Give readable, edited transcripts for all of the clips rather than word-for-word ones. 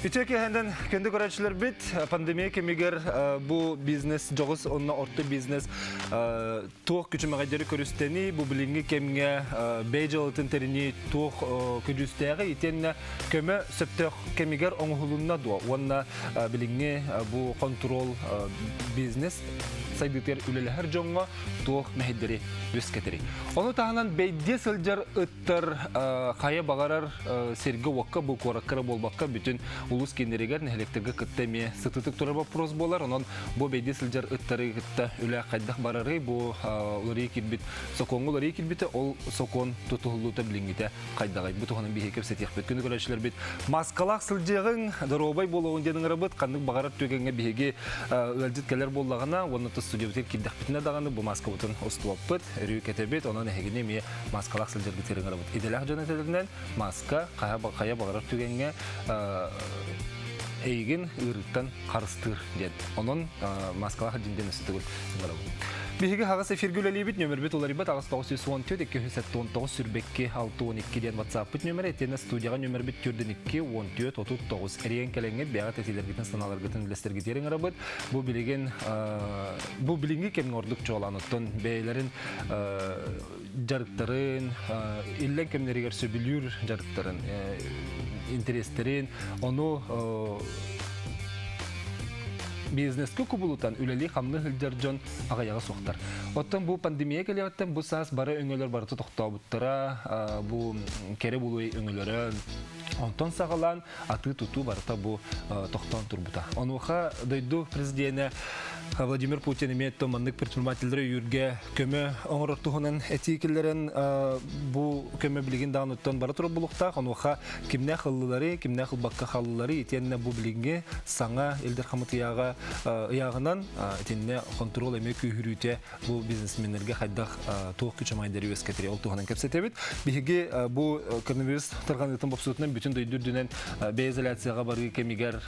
Итеки хенден кенде көрәчләр бит пандемия кемигер бу бизнес жогыс онна орты бизнес тух күчмәгә дәре көрүстәни бу билинге кемгә бейҗалтын терини тух күдүстәге итенне көмө сөптө кемигер оңгулунна дуа онна билинге бу контрол бизнес сайдытер үлеләр җонга тух мәһидәре үскәтери. Оны тагынан бейдә сылҗар ыттыр кая багарар серге вакка бу кораккара болбакка бүтүн улус кендерегер нәһлектерге кыттеме сытытык туры вопрос болар. Онон бу бейдә сылҗар ыттыры гытта үлә кайдах барары бу улары килбит соконгулары килбите ол сокон тутулута билингите кайдагай бу туганын бихекеп сетих бит күнү көрәчләр бит маскалак сылҗыгын доробай болуын дедин рабыт кандык багарар түгәнгә биһеге үлҗиткәләр боллагына оны студиябетер киддах битне даганы бу маска бутын остуаппыт рюкетебет онон хегине ме маскалак сылҗыргы тереңе рабыт иделах жөнөтелгән маска кая багарар түгәнгә эйген ырыттан карыстыр дед. Онон маскалах динден үстүгүл. Биһиге хагас эфиргүлели бит номер бит олар бит агас 914 279 сүрбекке 612 ден WhatsApp бит номер этене студияга номер бит 42 14 39 эрен келеңге бягат этилергитен саналаргытын билестерге тереңе рабыт. Бу билеген бу билинге кем ордук чоланыттан бейлерин жарыктарын иллен кемнеригер сөбүлүр жарыктарын интерестерин ону бизнеске кубулутан үлели хамны хылжар жон агаяга соктар. Оттан бу пандемия келеттен бу сас бары өңөлөр барты токтообуттара бу кере булуй өңөлөрөн онтон сагалан аты туту барта бу токтон турбута. Онуха дойду президенте Владимир Путин имеет томаннык предпринимательдері юрге көмө оңырортуғынан этикелерін бу көмө билеген дағыныттан бары тұрып бұлықта. Онуға кімне қылылары, кімне қылбаққа қалылары етеніне бу билинге саңа елдер қамыт яғынан етеніне контрол әме күйірүйте бу бизнесменерге қайдақ туық күчі майдары өскетері ол туғынан кәпсетебет. Беге бу коронавирус тұрған ұтын бопсуытынан бүтін дөйдүрдінен бейизоляцияға бары кемигер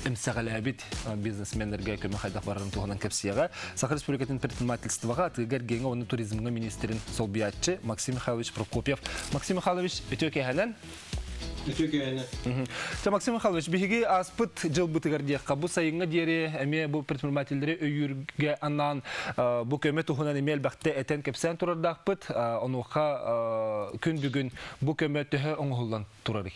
әмсәғаләбет бизнесменерге көмө қайдақ бары туганан кепсияга Саха Республикатын предпринимательствога атыгар генге оны туризмга министрин солбиятчы Максим Михайлович Прокопьев. Максим Михайлович өтөкәһәнән Максим Михайлович, биһиги аспыт жыл бытыгардиякка бу сайынга диэри эме бу предпринимательдери өйүрге аннан бу көмө тухунан эме элбакте этен кепсен турардакпыт онуха күн бүгүн бу көмө төһө оңголлан турары.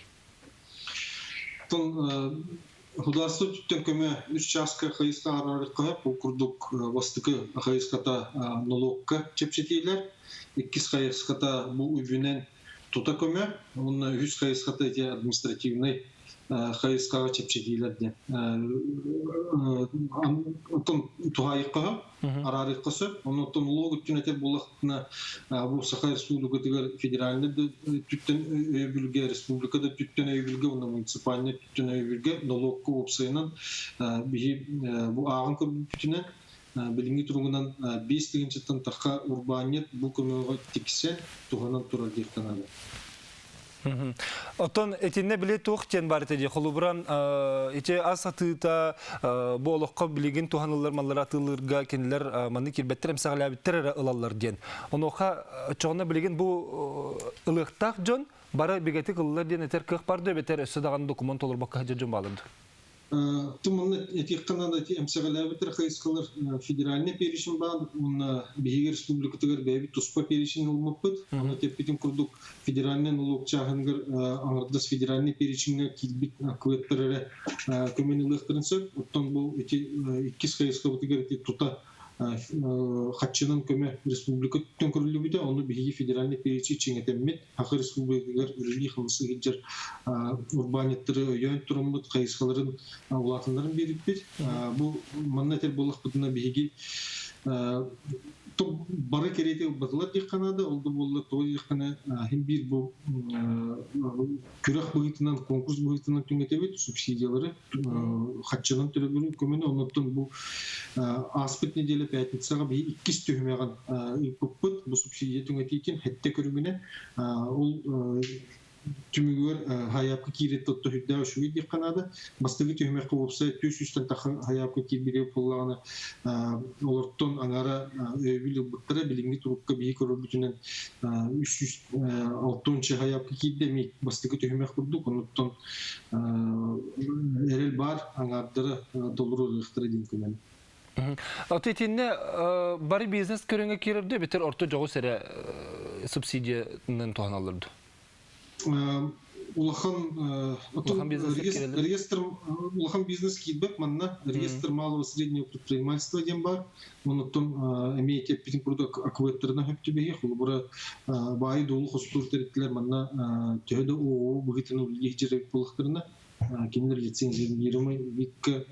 Худасы түттен көмө 3 часка хайыска арарыкка бу курдук вастыкы хайыската налогка чепчетилер 2 хайыската бу үбүнен тута көмө оны 3 хайыската эти административный хайыскага чепчетилер де антон тухайыкка арарыккасы онотон налог түнетер булактына бу Саха Республикадагы федеральный түттен өйбүлгө республикада түттен өйбүлгө оны муниципальный түттен өйбүлгө налогко опсайынан бу агын көбүтүнөн билинги тургунан 5 дегенчеттен такка урбанет бу көмөгө тиксе туганан турар деп канады. Оттон этинне биле тухтен бар теди холубран эте асатыта болохко билеген туханылар маллар атылырга кенлер маны кирбеттерем сагалабиттер ылаллар ден. Оноха чогына билеген бу ылыктак жон бара бигети кыллар ден этер кых барды бетер өсөдаган документ олор бакка жон балынды. Туманны этикканада эмсагалабиттер хайыскалар федеральный перечень бар, он биһиги республикатыгар бэби туспа перечень болмаппыт. Аны теппитин курдук федеральный налог чагынгар аңардас федеральный переченге килбит кветтере көмөнүлыктырынсы. Оттон бу эти 2 хайыскабытыгар тута хатчынан көмө республика төңкөрүлү биде оны биһиги федеральный перечень чеңетеммит Саха Республикалар үрүни хымсы гиджер урбанеттери өйөн турумбут кайыскаларын улатындарын берип бит бу маннатер болуктуна биһиги бары керети батылар дикканада олду болду той диккана хим бир бу күрөх буйтунан конкурс буйтунан түңетебит субсидиялары хатчынан төлөбүрүн көмөнө оноттон бу аспыт неделе пятницага би 2 төһмөгөн иппут бу субсидия түңетикен хетте көрүнгөнө ол түмүгөр хаяпка кирет тотто хүддә шуй ди канада бастыгы төһмә кылыпса 300 тан хаяпка кирбире пуллаганы олорттон аңара өбүл буттара билинги турукка бии көрөр бүтүнен 306 хаяпка кирдеми бастыгы төһмә курдук оноттон эрел бар аңардыры доллар ыктыры дин көмөн. Отетинне бары бизнес көрөнгө кирерде бетер орто жогу сере субсидиянын тоаналырды. Улахан реестр улахан бизнес кидбек манна реестр малого среднего предпринимательства ден бар. Оноттон эмейте питин курдук акваторына хөптүбеге хулбура бай долу хостур тереттилер манна төһөдө оо бугитин улигжерек булактырына киндер лицензия бирмей викке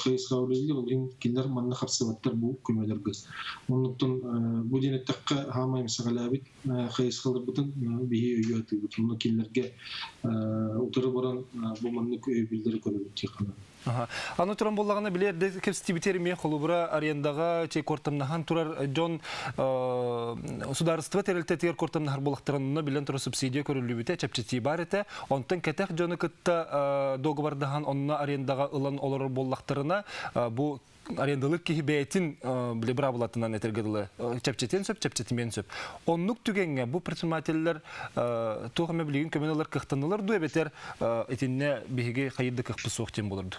хайсаулыгы олин киндер манна хапсыбаттар бу көмөлөргөз. Оноттон бу денеттакка хамай мисагалабит хайсалар бутун бии өйөтү бутун киндерге утыры баран бу манны көйбилдер көрөбүт тикана. Аны туран боллагана билерде кепстибитер ме холубра арендага чей кортамнахан турар жон сударство терилтетер кортамнахар болактырынна билен тура субсидия көрүлүбүтэ чапчити бар эте онтон кетек жону кытта договордахан онна арендага ылан олор боллактырына бу арендалык кихибетин билебра булатынан этергедиле чапчетен сөп чапчетимен сөп оннук түгенге бу предпринимательлер тугаме билген көмөнөлөр кыктанылар ду бетер этинне биге кайырды кыкпы соктен болурду.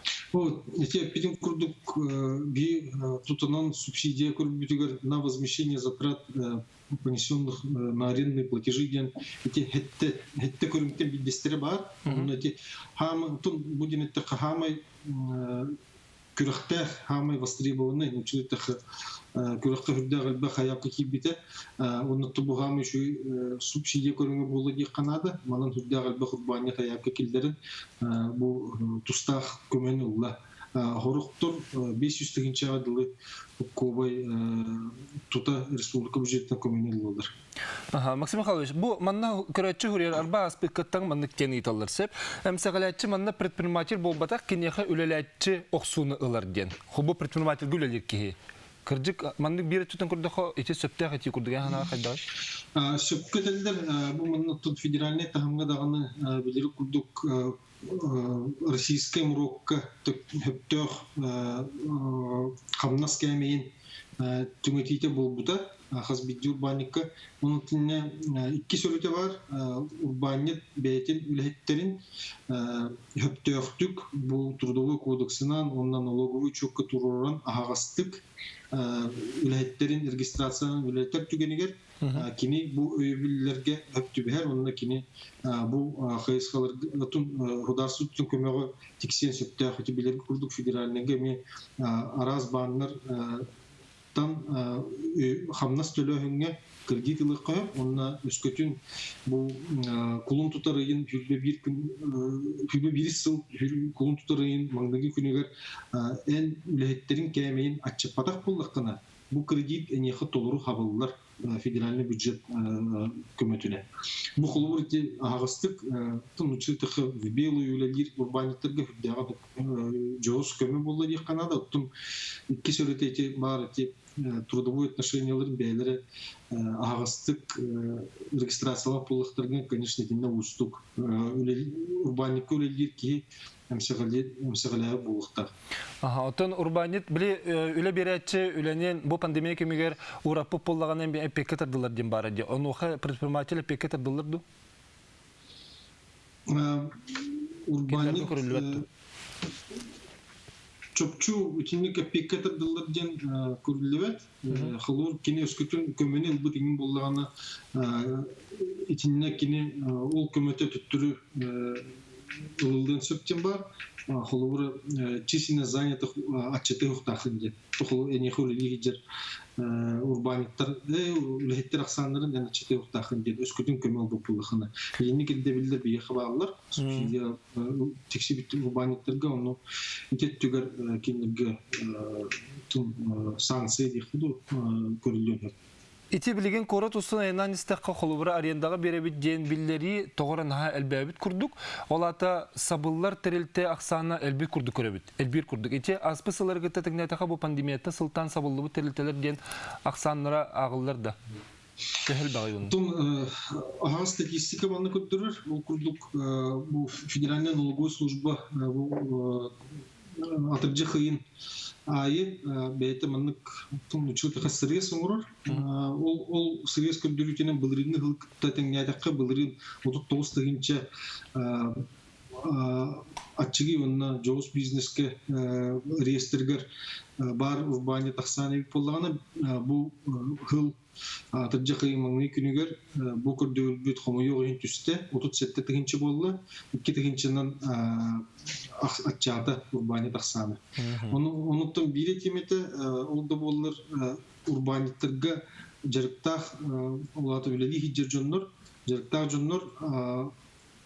Эти питин курдук би тутанан субсидия көрбүтүгөр на возмещение затрат понесенных на арендные платежи ден эти хетте көрүмтен биддестери бар. Эти хам тун будин этте хамай күрәхтә хамай востребованный училище күрәхтә хүрдә галба хаябка кибите оны тубу хамай шу субсидия көрүнгө болду ди канада манан хүрдә галба хурбаны хаябка килдерин бу тустах көмөнү улла хоруктур 500 тыгынча адылы кобай тута республика бюджетинен көмөнү болдур. Максим Михайлович, бу манна көрөчү хүрер арба аспекттан манны кени таллар сеп. Эмсагалатчы манна предприниматель болбатак кинеха үлеләтче оксуны ылар ден. Хубу предприниматель гүлелер ки. Кыржык манны бир тутан курдахо эти сөптә хати курдыган хана кайда. Сөпкәтелдер бу манна тут федеральный тахымга даганы билер курдук российская мурокка төптөх камнас кемейин түмөтите болбута хазбидди урбаника onun тине икки сөрөтө бар урбанит бетин үлеттерин хөптөктүк бу трудовой кодексинан ондан налоговый учетка туруран агастык үлеттерин регистрациянын үлеттер түгенигер кини бу өйбүллерге хөптүбер онна кини бу хайскалардын государственный көмөгө тиксен сөптө хөтүбелерге курдук федеральныйга ме араз баннар тан хамнас төлөһүнгө кредит ылыкка онна өскөтүн бу кулун тутарыйын жүрбө бир күн жүрбө бир сыл кулун тутарыйын маңдагы күнүгөр эн үлеттерин кемейин ачыпатак булдыккана бу кредит энехи толуру хабыллар федеральный бюджет көмөтүнө бу холурти агастык тунучутых в белую үлелер урбаниттерге дагы жоос көмө болду ди канада оттун икки сөрөтөйти бар эти трудовые отношениялар бәйләре агастык регистрациялап булыктырган, конечно, динне устук урбанник үлелер ки эмсәгаләр булыктар. Отон урбанит биле үле берәтче үленен бу пандемия кемигер урапып булганнан бе пекеттердилар дим бар иде. Онуха предприниматель пекеттердилар ду. Урбанит чопчу утинник пекеттердилар ден күрүлөбөт. Халур кине өскөтүн көмөнү бу дигин булганы итинне кине ол көмөтө түттүрү ылдын сөптен бар. Холовра численность занятых отчетых тахынде. Холов энеху лигер урбаниктар үлеттер аксандарын да отчетых тахынде өскөтүн көмөл булганы. Эми кирде билдер бие хабарлар. Субсидия текшибит урбаниктерге ону итеттүгөр кинерге санкция дихду көрүлөт. Ити билген корот устун айнан истекка холубра арендага беребит ден биллери тогоран ха элбебит курдук. Олата сабыллар терилте аксана элбит курдук көрөбүт. Элбир курдук. Ити аспысыларга тетегнетаха бу пандемиятта сылтан сабыллы терилтелер ден аксаннара агыллар да. Tehel bagayın. Тун ага статистика баны көттөрөр. Ол курдук бу федеральная налоговая служба бу атыржы хыйын айы бәйті маннык тун училка сырес оңорор. Ол сырес көдөрүтенен былырыны хылкытта теңнядакка былырын 39 тыгынча атчыги онна жоос бизнеске реестргер бар урбани тахсаны боллагана бу хыл атыржы кыймаңны күнүгөр бу көрдүлбүт хомойогын түсте 37 тыгынчы болду. 2 тыгынчынан атчата урбани тахсаны. Онуттан бири темете олда боллар урбаниттарга жарыктах улаты биледи хиджер жоннор жарыктах жоннор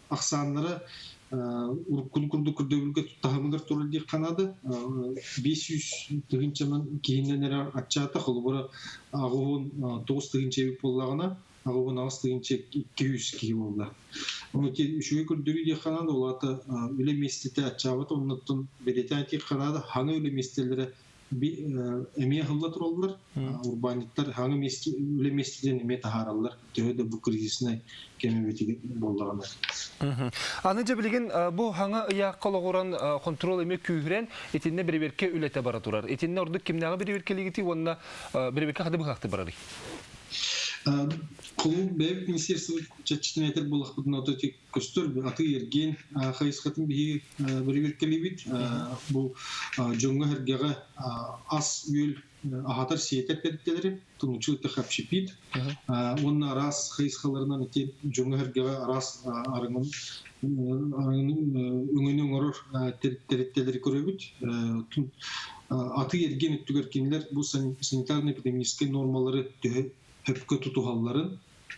аксаннары уркун-курду көрдөбүлгө тагымгар турулди канады 500 тыгынчанан кийинен атчата холбора агуун 9 тыгынча боллагана агуун 9 тыгынча 200 кий болду. Оны үшүгө көрдөрү канады улаты үле местете атчабыт оннуттун беретати канады хаңы үле местелери эмие хылла тураллар урбаниттар хаңы месте үле местеден эме тахараллар төдө бу кризисне кемебети боллагана. Аныча билген бу хаңа ыяк кологоран контрол эме күйрен этинне берберке үлете бара турар. Этинне ордук кимнага берберкелигити онна берберке хады бахты барары. Колун бэб министерство чачтынайтер болак будун ототик көстөр аты ерген хайскатын биги берберкелибит бу жоңго хергеге ас үл ахатар сиетер перделери тунучулты хапшипит онна арас хайскаларынан эти жоңго хергеге арас арыңын өңөнүн орор терителери көрөбүт аты ерген үттүгөр кинилер бу санитарный эпидемический нормалары хөпкө тутугалларын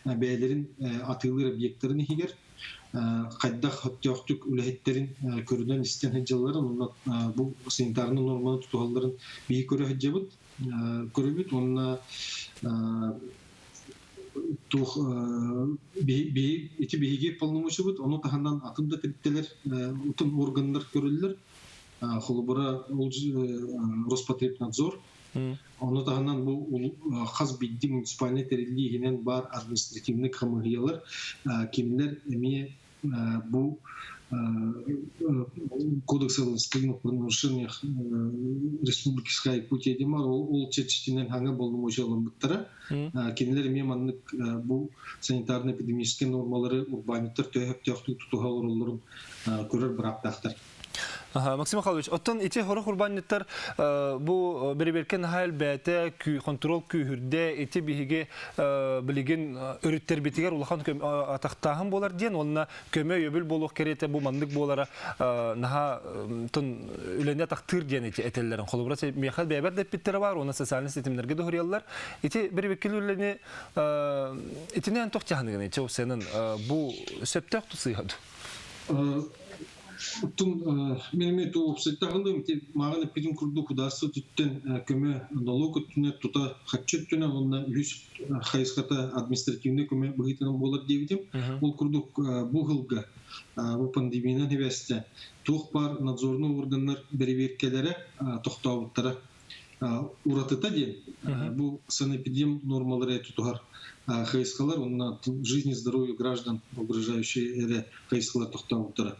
бәйлерин атылыр объекттерин хигер кайдах хөттөктүк үлехеттерин көрүнөн истен хыжалларын бу санитарный норманы тутугалларын бии көрө хыжабыт көрөбүт онна тух эти биги полномочия ону тахандан атымда типтелер утун органдар көрүлөр холбора Роспотребнадзор Оны тағынан бұл қаз бидді муниципальный терилігінен бар административный камығиялар кемілер әме бұл кодекс о административных правонарушениях Республики Якутия демар ол чечтинен хаңа болмаушалын бұттара кемілер әме маннык бұл санитарно-эпидемический нормалары урбаниттар төхөп-төхтік тұтуға орылырын көрір бір аптақтар. Максим Михайлович, оттан ити хорох урбаниттар бу берберкен хал бәте контрол күйүрдө ити биге билеген өрүттер битигер улахан атактагын болар ден онна көмө өбүл болук керете бу мандык болара наха тун үлене тактыр ден ити этеллерин колубрация мехал бебер деп биттер бар оны социальный сетимлерге де хурьяллар ити берберкен үлене итинен тохтягын ити сенин бу сөптөк тусыйгаду Менеме то обсетагында маған эпидем курду худасы түттен көмө налог өттүнө тута хатчеттүнө онна үз хайската административный көмө быгытынан болот дебитим. Ол курду бу жылга бу пандемиядан эбесте тух бар надзорный органдар берберкелери токтообуттара уратыта ден. Бу санэпидем нормалары тутугар хайскалар, онна жизни и здоровью граждан угрожающие хайскалар тоқтауыптары.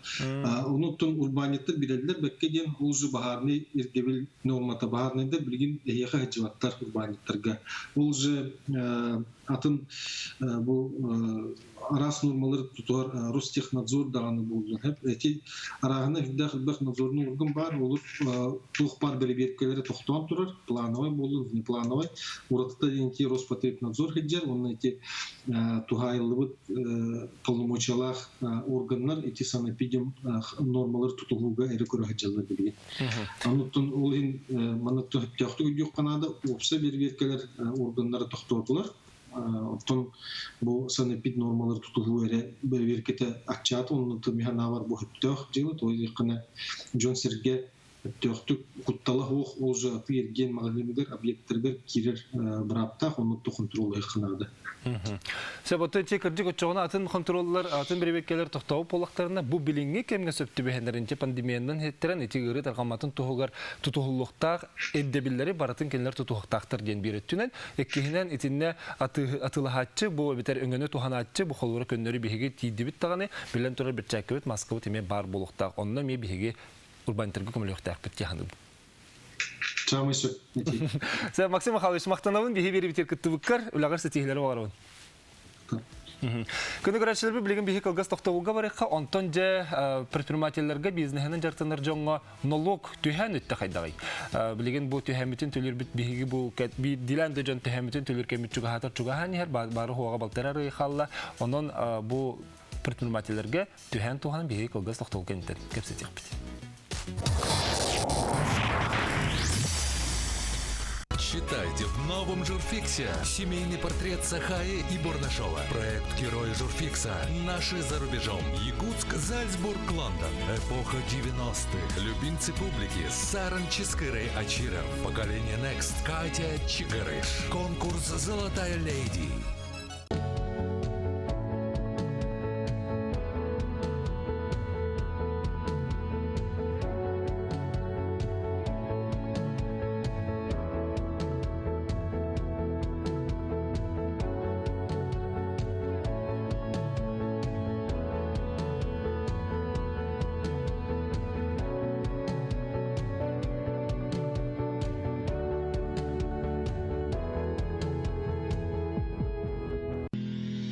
Онуттың урбаниттар биледілер бәккеден ол жы бағарны ергебіл нормата бағарнайды білген әйеға хәджіваттар урбаниттарға. Ол жы атын бұл арас нормалары тұтуар Ростехнадзор дағаны болдың. Әти арағына хүлдәқ надзорный орган бар, олар тоқ бар берекелері тоқтауын тұрар, плановай болдың, внеплановай. Уратыта денеті Роспотребнадзор хәджер, оның эти тугайлыбыт полномочиялар органнар эти санэпидем нормалар тутулууга эре көрө хажалар билген. Ануттан ол манатты хөптөктү өйдүк канада опса берберкелер органдары токтотулар. Оттон бу санэпид нормалар тутулуу эре берберкете акчаат оннун механавар бу хөптөк жылы той кана Джон Серге Төқтүк куттала хоох уже атырген магазиндер объекттер кирер брапта оны контрол ехнады. Себоты текердик отчоғына атын контроллар, атын беребеккелер тоқтауы полақтарына бұ білінге кемге сөпті бәхендерінче пандемияның хеттерін етігірі тарқаматын тұғығар тұтығылықтақ әддебілері баратын келер тұтығықтақтыр ден береттінен, еккехінен етінне атылахатчы, бұл бітер өңіні туханатчы, бұл қолуыры көннері бігеге тейдебіт тағаны, білен тұрар бір чәккөбет, маскабыт еме бар болуқтақ, онына ме бігеге урбанитарға көміліқтақ біт яғанды. Чамысы. Максим Михайлович, мақтанауын бейі бері бітер күтті бұққар, үлағар сетихілері бағарауын. Күні көрәтшілер білген бейі калғас тоқтауылға барыққа, онтон же предпринимательлерге бизнесінің жартынар жоңға налог түйән өтті қайдағай. Білген бұл түйәметін төлер біт бейгі бұл диләнді жон түйәметін төлер кәмет чуға хатар чуға хәнер, бары хуаға балтарары қалла, онын бұл предпринимательлерге түйән туғанын бейгі калғас тоқтауылға нетер. Кәпсет еқпет. Читайте в новом Журфиксе семейный портрет Сахаи и Бурнашова. Проект «Герои Журфикса». Наши за рубежом. Якутск, Зальцбург, Лондон. Эпоха 90-х. Любимцы публики. Саран Чискыры Ачиров. Поколение Next. Катя Чигарыш. Конкурс «Золотая леди».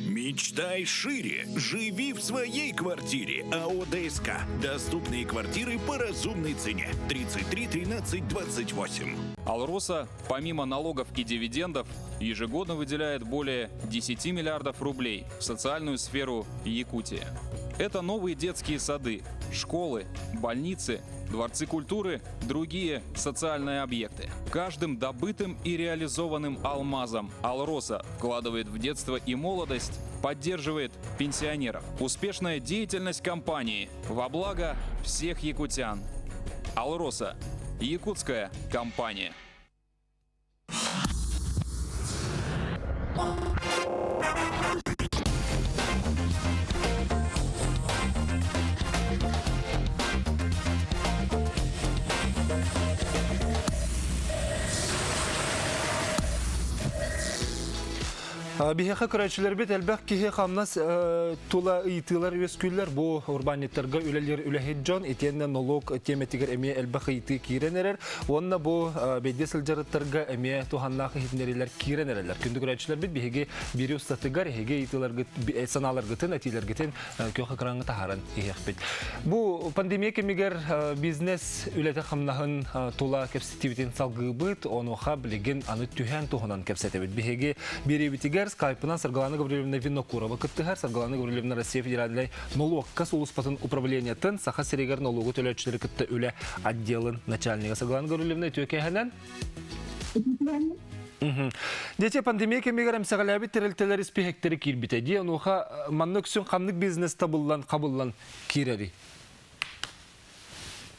Мечтай шире. Живи в своей квартире. АО ДСК. Доступные квартиры по разумной цене. 33 13 28. Алроса, помимо налогов и дивидендов, ежегодно выделяет более 10 миллиардов рублей в социальную сферу Якутии. Это новые детские сады, школы, больницы, дворцы культуры, другие социальные объекты. Каждым добытым и реализованным алмазом Алроса вкладывает в детство и молодость, поддерживает пенсионеров. Успешная деятельность компании во благо всех якутян. Алроса. Якутская компания. Бихеха көрәтшілер бет әлбәқ кеге қамнас тула ыйтылар өскүллер бұл урбаниттарға үлелер үләхет жон, етенне налог теметігер әме әлбәқ ыйты киренерер, онна бұл бәйде сылжарыттарға әме туханнақы хитнерелер киренерелер. Күнді көрәтшілер бет бихеге бері ұстатығар, еге саналар гытын, әтилер гытын көқі қыраңы тахаран ехек бет. Бұл пандемия кемегер бизнес үләті қамнағын тула кәпсетивітен салғы быт, онуға білеген аны түйән туғынан кәпсеті бет. Бихеге бері бітігер Скайпынан Саргалана Гаврилевна Винокурова кыттыгар Саргалана Гаврилевна Россия Федеральной налогка сулуспатын управления тын саха серегер налогу төлөчүлөр кытты үле отделын начальника Саргалана Гаврилевна төкеханан. Дете пандемия кемегер эмсагалаби терелтелер испехектери кирбите ди онуха манныксүн камнык бизнес табыллан кабыллан кирери.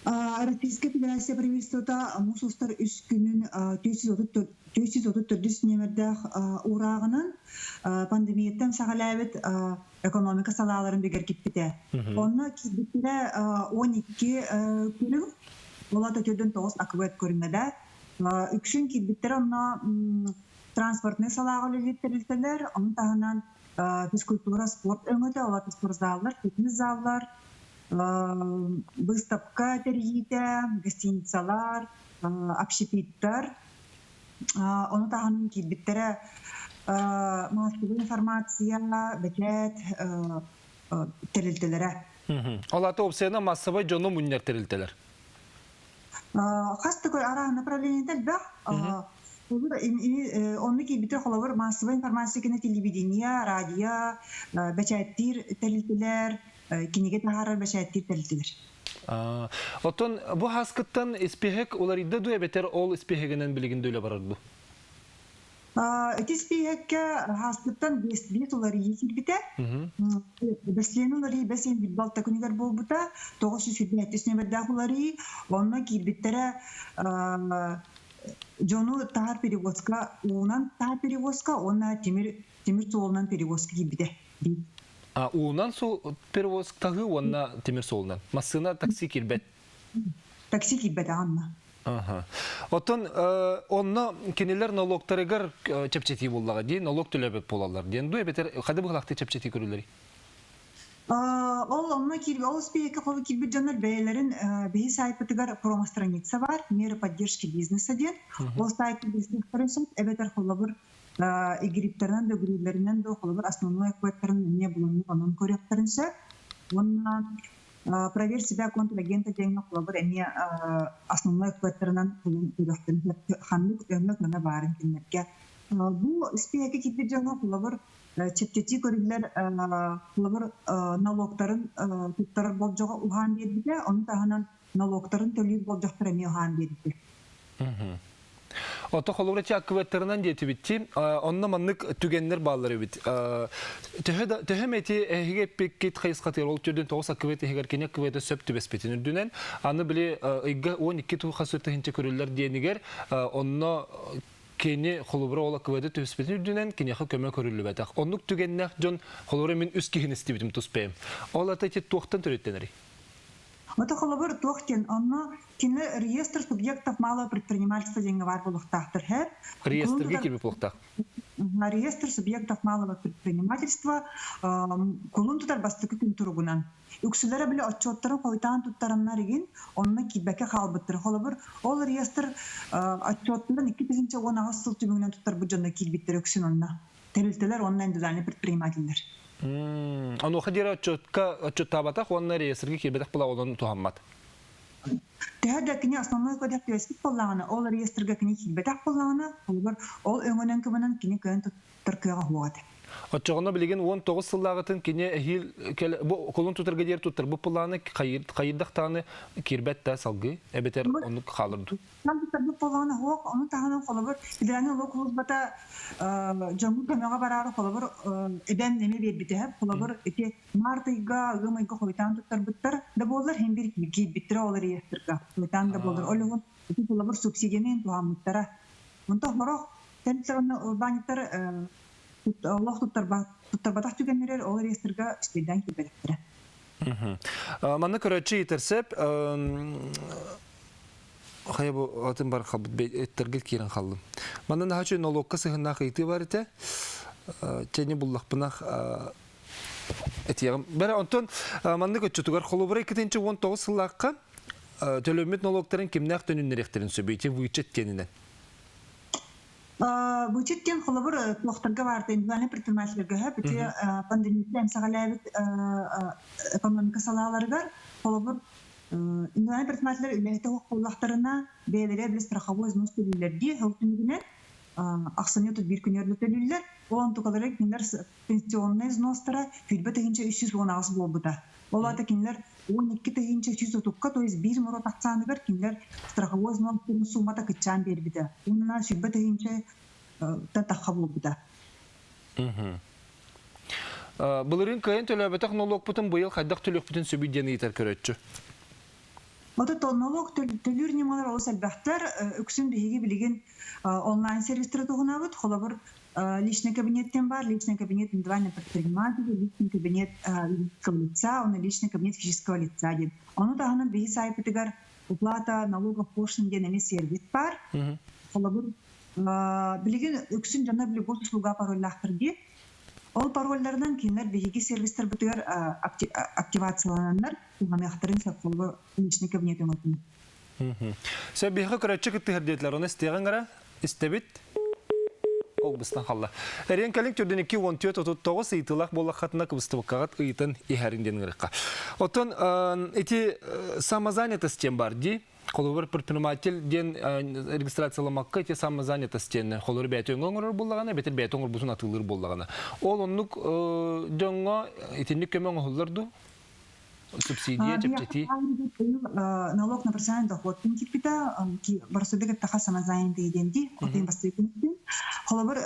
Российская Федерация правительствода мусустар үс күнүн 434 немердах урагынан пандемияттан сагалабит экономика салаларын бегер киппите. Онна кибитиле 12 күнүн болата төдөн 9 акыбет көрүнмөдө. Үкшүн кибиттер онна транспортный салага леттерилтелер, онун тагынан физкультура, спорт өңөтө, олаты спортзалдар, фитнес залдар, выставка терьите, гостиницалар, общепиттер. Onu tahanın ki bittere maskeli informasiya beket teriltelere. Olata opsiyona massava jono munner terilteler. Hasta koy ara направление delbe. Onu ki bitter holavar massava informasiya kine televideniya, radyo, bekettir terilteler, kinige taharar bekettir terilteler. Otun bu haskıttan ispihek olar idde duya beter ol ispihegenen bilgin döyle barar bu. Эти спиэкке хастыттан бестли тулары екилбите. Беслен улары бесен билбалта күнігер болбута. 900 бердахулары онна килбиттере жону тахар перевозка, унан тахар перевозка, онна темир соолунан перевозка килбите. Унан сол перевозка тагы онна темир соолунан. Массына такси килбет. Такси килбете анна. Оттон онна кенелер налогтарыгар чепчети боллага ди налог төлөбөк болалар. Ден дуе бетер кады булакты чепчети көрүлөр. Ол онна килби ол спиэкке колу килби жанар бейлерин бей сайпытыгар промо-страница бар, меры поддержки бизнеса ден. Ол сайты бизнес-тарынсын эбетер холобур игриптернен де гүрүлеринен де холобур основной экваторын не булуну онун көрөктөрүнсө. Онна проверь себя контрагента денег холобур эми основной экваторынан булун көрөктөрүн ханлык өмөк мына барын кинерге. Бу спиэкке килби жанар холобур чепчети көрүлөр холобур налогтарын туттар болжого ухан берди, онун таханан налогтарын төлөй болжоктор эми ухан берди. Ото холоврача аккветтернан дети битти. Онна маннык түгеннер баллары бит. Төһөмети эһиге пеккет хайскатыр ол түрдөн 9 акквет эһигер кене акквет сөптү беспетин үрдүнен. Аны биле ыйга 12 ту хасыты хинче көрүлөр денигер онно кене холовра ол акквет төспетин үрдүнен кенеха көмө көрүлү батак. Оннук түгеннер жон холовра мен үс кихинисти битим туспем. Ол атачы токтон төрөттенери. Это холобур тохтен, онно кине реестр субъектов малого предпринимательства деньговар булухтахтыр хер. Реестрге кирби булухтах. Реестр субъектов малого предпринимательства кулун тутар бастыкы күн тургунан. Үксүлөрө биле отчеттарын койтан туттарынна реген, онно кибеке халбыттыр. Холобур ол реестр отчеттунан 2010 жыл түбүнөн туттар бу жонда килбиттер өксүн онна. Терилтелер онна индивидуальный предпринимательдер. Ано хадира отчетта батах, онна реестрге кирбетах була олон тухаммат. Тэһэ кини основной кодек төсүп боллаганы, ол реестрге кини килбетах боллаганы, ол өңөнөн кымынан кини көн туттаркыга хуат. Отчоғына білеген 19 сыллағытын кене әхил қолын тұтырға дер тұттыр. Бұл пыланы қайырдақтағыны кербәтті салғы, әбетер оны қалырды. Там тұтырды пыланы хоқ, оны тағынан қолыбыр, идірәні олы қолыз бата жаңғы көмеға барары қолыбыр, әбән неме бербітіп, қолыбыр әте мартыйға, ғымайға қойтан тұттар бұттар, да болар хем бір кейбіттірі олар естірға. Қойтан да болар. Олығын қолыбыр субсидиямен туғамыттара. Мұнтақ мұрақ, тәліптіріні банеттар Allah tuttar bataq tügenler o reyestrga isteden kibelektir. Manna köröçü yetersep Hayır bu atın var kabut ettirgit kiren kaldım. Manna daha çok nologka sığınna kıyti var ite. Çeni bullak bınak etiyağım. Bera ondan manna köçütügar kolubura 2019 sılakka tölömmet nologların kimnak dönünlerektirin söbeyti vücet keninen. Бюджеттен холобур тохтарга барды индивидуальный предпринимательлерге бите пандемиядан сагалабыт экономика салаларыгар холобур индивидуальный предпринимательлер үлехте коллахтарына бээлере бил страховой взнос төлөйлөрдү хөлтүнүгүнө аксаны тут бир күнөрлө төлөйлөр он тукалары киндер пенсионный взностара хүлбө тегинче 319 болбута. Оларда киндер 12 тегинче 130-ка, то есть 1 мурат акцаныгар киндер страховой взнос суммата кычан бербиде. Унна хүлбө тегинче тахха болбута. Булырын кайын төлөбөтөк налог бутун быйыл хайдак төлөк бүтүн сөбүдени итер көрөтчү. Ото налог төлөр немалар олс албахтар өксүн биги билген онлайн сервистер тугунабыт, холобур личный кабинеттен бар, личный кабинет индивидуального предпринимателя, личный кабинет юридического лица, он личный кабинет физического лица. Он тагынан биги сайпытыгар уплата налогов пошлин денеме сервис бар. Холобур билген өксүн жана биле гос услуга парольлахтырды. Ол парольлардан киндер биги сервистер бутыгар активацияланандар, туганактарын сапколго личный кабинет өңөтүн. Сөбиһе көрөччү кыттыгырдетлер, оны истегенгара истебит. Ол быстан халла. Эрен калин түрдөн 214-39 ыйтылак боллакатына кыбыстыбыккагат ыйтын ихаринден гырыкка. Отон эти самозанятостен бар ди. Холовер предприниматель ден регистрацияламакка эти самозанятостен холовер бәтөңгө оңор боллагана, бетер бәтө оңор бусун атылыр боллагана. Ол оннук жонго итинник көмөң олорду. Субсидия чепчети. Налог на профессиональный доход кипита, барсудыгы таха самозанятый денди, отын бастыйкын. Холобыр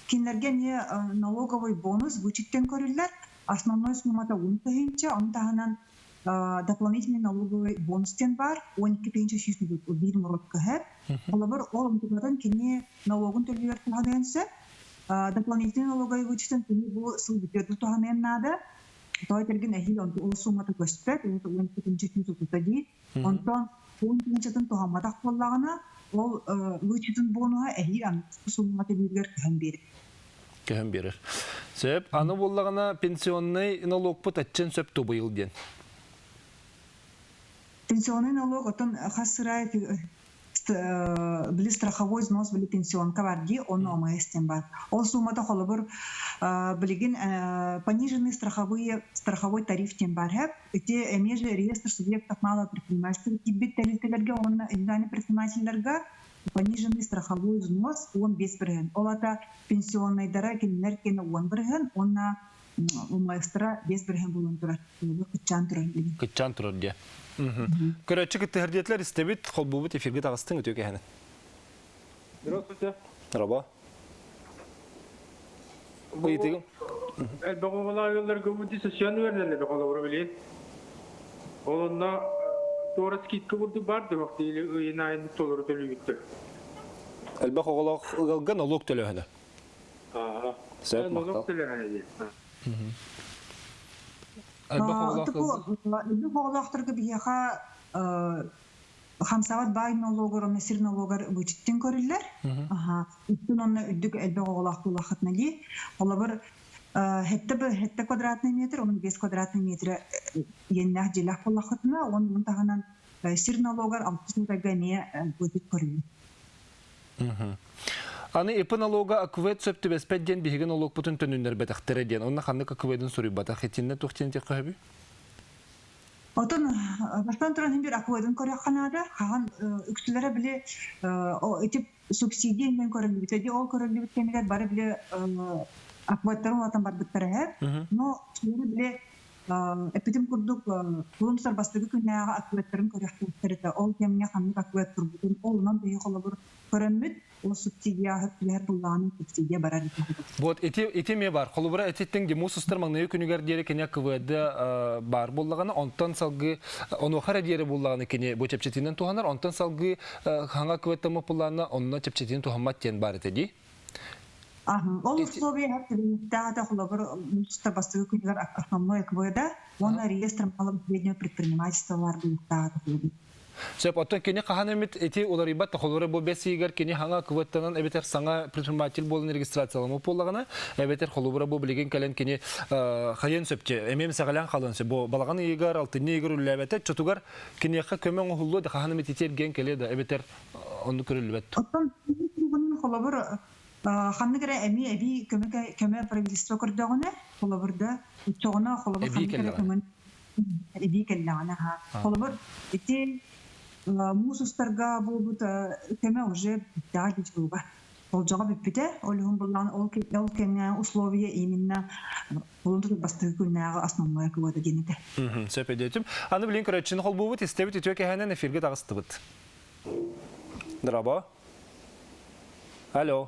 кинлерге не налоговый бонус вычеттен көрүллер. Основной суммата 10 тыгынча, онтаһынан дополнительный налоговый бонустен бар 12 тыгынча 100 бир муротка хэп. Холобыр ол онтугадан кини налогун төлөөр туганынса дополнительный налоговый вычеттен кини бу сыл бүтөдү туганын нада. Той терген эхил ол суммата көспөт, 12 тыгынча 100 тутади. Онтон 10 тыгынчадан тугамадак боллагына ол вычеттен бонуга эхил ан суммата биргер Көһөн берер. Сөп, аны боллагына пенсионный налог путатчен сөп тубыйыл ден. Пенсионный налог отон хасырайт били страховой взнос били пенсионка барди, он ОМС-тен бар. Ол суммата холобур билигин пониженный страховой тарифтен бар хэп. Эти эмеже реестр субъектов малого предпринимательства кибит тарифтелерге, он индивидуальный предпринимательлерге пониженный страховой взнос, он без бірген. Ол ата пенсионный дара кенлер кені он бірген, онна умайстыра без бірген болуын тұрар. Күтчан тұрар. Күтчан тұрар де. Көрәтші күтті хәрдетлер істебет, қол бұбыт эфирге тағыстың өте өке әні. Здравствуйте. Раба. Бұйтығым. Әлбәғі ғалағылар көбінті сесиян өрнелері қолауыр білейін. Олында Doğru skitki vurdu bardı vakti yine aynı toluru tölü gitti. Elbette oğlan налог төлü hene. Sebep налог төлü hene. Elbette oğlaqtırgı biyaqa хамсават бай налогор, насир налогор вычеттен көрілер. Үттін онна үддік elbette oğlaqtı ulaqatнали. Олабыр Хетте квадратный метр, он 5 квадратный метр еннах желах боллахытына, он тағынан сир налогар 60 тагане будет көрілі. Аны эпі налога аквет сөпті бәспәдден бігін налог бұтын төніндер бәтіқтері ден. Онна қанды акветін сұрый батақ етінне тоқтен тек қабі? Отын, баштан тұран бір акветін көрі қанады, қаған үксілері біле етіп субсидиянмен көрілі бітеді, ол көрілі біткенігер бары біле акваттарын олатан бар бұттары әп, но сөйлері біле эпидем күрдік құлын сарбастығы күннәға акваттарын көріқтіліктері ол кеміне қанық акваттыр бұтын, олынан бейі қолы бір көрінмет, ол субсидия хөттілер бұллағының субсидия барар екен. Вот, етеме бар, қолы бұра әтеттің дему сұстар маңнайы күнігер дері кене акватты бар боллағаны, онтан салғы, оны оқара дері боллағаны кене бұл чепчетінен туғанар, онтан салғы қаңа акваттамы боллағаны, онына чепчетінен туғанмат тен бар етеді. Ол условия тағада қолабыр мұстар бастығы күнігер основной эквода, оны реестр малым среднего предпринимательства бар бұл тағада қолабыр. Сөп, оттан кене қаған әмет әте олар ибатта қолары бұл бәсігер кене хаңа кваттанан әбетер саңа предприниматель болын регистрациялымы болағына, әбетер қолыбыра бұл білеген кәлен кене қайын сөпте, әмем сағалян қалын сөп, бұл балағаны егер, алтыны егер үлі әбетер, чотуғар кене көмен ұғылы да қаған әмет етер ген келеді, әбетер онды көрілі бәтті. Оттан қолабыр Ханны кere эми көмө правительство көрдөгөнө холобурда чогона холобур ханны көмө эби келлана ха холобур эти мусустарга болбут көмө уже дагы жолга ол жога биппите олун булган ол кене условия именно болду бастыгы күннага основной квота денете сөп эдетим аны билин көрөчүн холбубут истебит өтөкө ханан эфирге тагыстыбыт. Драба. Алло.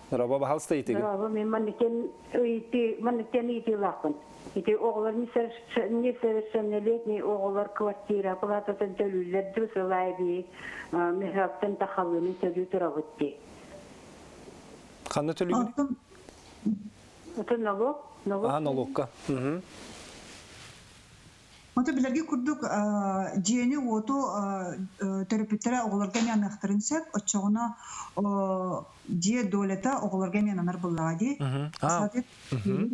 Здорово, бахалста итиги. Здорово, мен манекен ити лақын. Ити оғылар несовершеннолетний оғылар квартира, плататын төлілер, дүсілай бей, мехаптын тақалының төлі тұра бұтти. Қанды төлі бі? Это налог? Налогка. Ота билерге күрдүк жиени оту терапевттер оголорга мен ахтырынсак, очогуна жие долета оголорга мен анар буллади. Соответственно,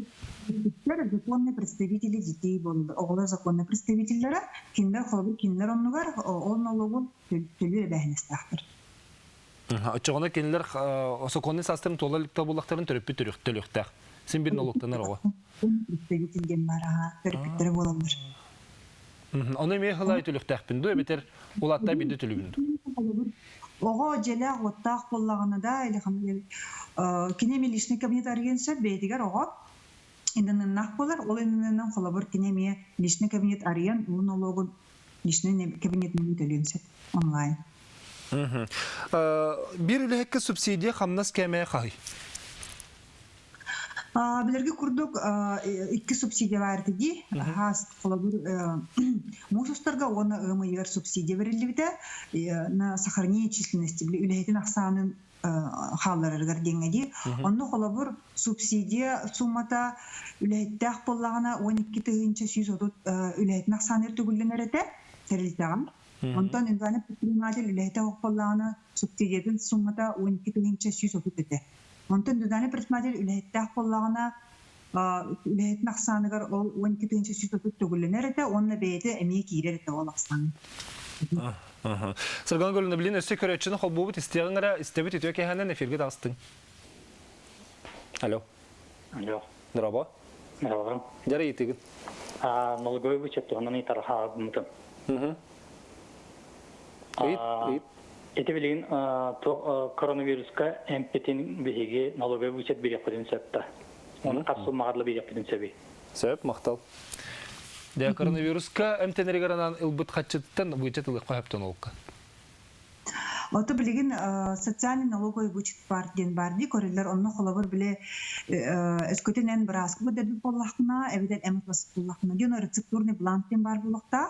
законные представители детей болду. Оголор законные представителлери киндер холбу киндер оннугар ол налогун төлү бәһнестахтыр. Очогуна киндер законный састырын толалыкта булактарын төлөктөр. Сен бир налогтанар ого. Представителген бара, терапевттер болалар. Оны мен хылай төлөктәкпин ду, бетер улатта биде төлүбүн. Ого желе оттак боллаганы да или кинеме личный кабинет аргенсе бетигер ого инден нах болар, ол инден холобор кинеме личный кабинет арген, налогун личный кабинет мен төлөнсөт онлайн. Bir ülhekki subsidiya xamnas kemeye xahi. Билерге курдук икки субсидия бар диди. Хас колобур мусустарга оны ымыйыр субсидия берилибите на сохранение численности били үлехетин аксанын халларыгар деңеди. Онны колобур субсидия суммата үлехеттак боллагана 12 тыгынча 130 үлехетин аксаныр түгүлленерете терилтаган. Онтон инваны предприниматель үлехете боллагана субсидиятын суммата 12 тыгынча 130 тете. Онтон дүдәне предприниматель үләйттәк боллагына үләйттәк аксаныгар ол 12 тыгынча 130 түгүлленер эте, онны бейте эмие кирер эте ол аксаны. Сырган гөлүнө билин өсө көрөчүнү холбубут истегеңера истебит үтө кеханен эфирге тагыстың. Алло. Алло. Здорово. Здорово. Жарый тыгын. Налоговый вычет, он не тарха мутын. Это билин коронавируска эмпетин биһиги налоговый вычет биреппедин септа. Оны капсул магарлы биреппедин себи. Сеп мактал. Де коронавируска эмтенеригеран ылбыт хатчыттан вычет ылы кояптан олка. Ото билигин социальный налоговый вычет бар ден барди, корелер онно холобор биле эскөтенен браскы бөдөрбү боллахна, эбиден эмет басып боллахна. Ден рецептурный бланктен бар боллакта.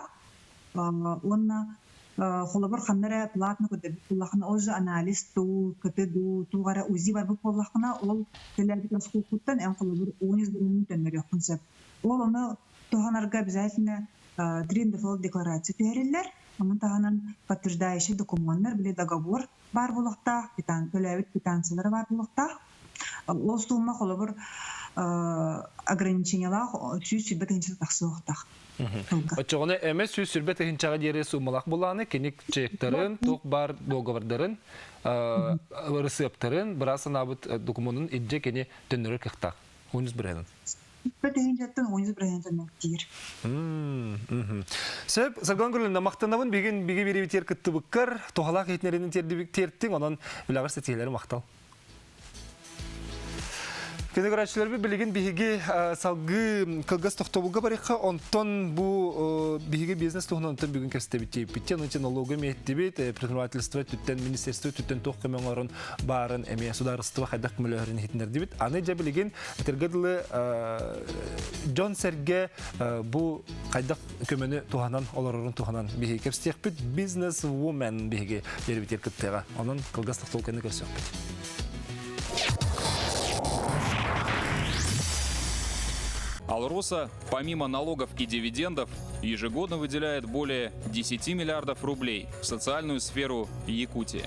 Онна холобор ханнара платно көдөрбү боллахна, озы анализ туу, көтөдү, тугара узи бар боллахна, ол телербит аскулкуттан эм холобор 11 биринин төннөр концепт. Ол оны тоханарга обязательно дрин-дефолт декларация териллер. Onun tahanan подтверждающий документтер биле договор бар булакта, төлөбүт квитанциялары бар булакта. Ол сумма холобур ограничениялар сүз сүрбөт инче таксыктак. Очогоны эмес сүз сүрбөт инчага дере суммалак буланы кеник чектарын, ток бар договордарын, рецепттарын, бирасан абыт документын идже кене төннөрө кыктак. 11 биренин. Бетегенжеттен 11 биренин тир. Сөп, саргангылын мактанабын биги бирибитер кыттыбыккар, тохалак этнеринин тердиктин, онон билагыр сетелери мактал. Кенеграчылар билигин биги салгы кылгас тохтобулга барыкка, онтон бу биги бизнес тухнан онтон бүгүн кестебити биттен онтон налоговый меттебит, предпринимательство түттен министерство түттен тох көмөңөрөн барын эме сударство хайдак мөлөрүн хитнер дибит. Аны же билигин тергедлы Джон Серге бу хайдак көмөнү туханан олорорун туханан биги кестебит бизнес woman биги бербитер кыттыга. Онон кылгас тохтобулганы көрсөкпүт. Алроса, помимо налогов и дивидендов, ежегодно выделяет более 10 миллиардов рублей в социальную сферу Якутии.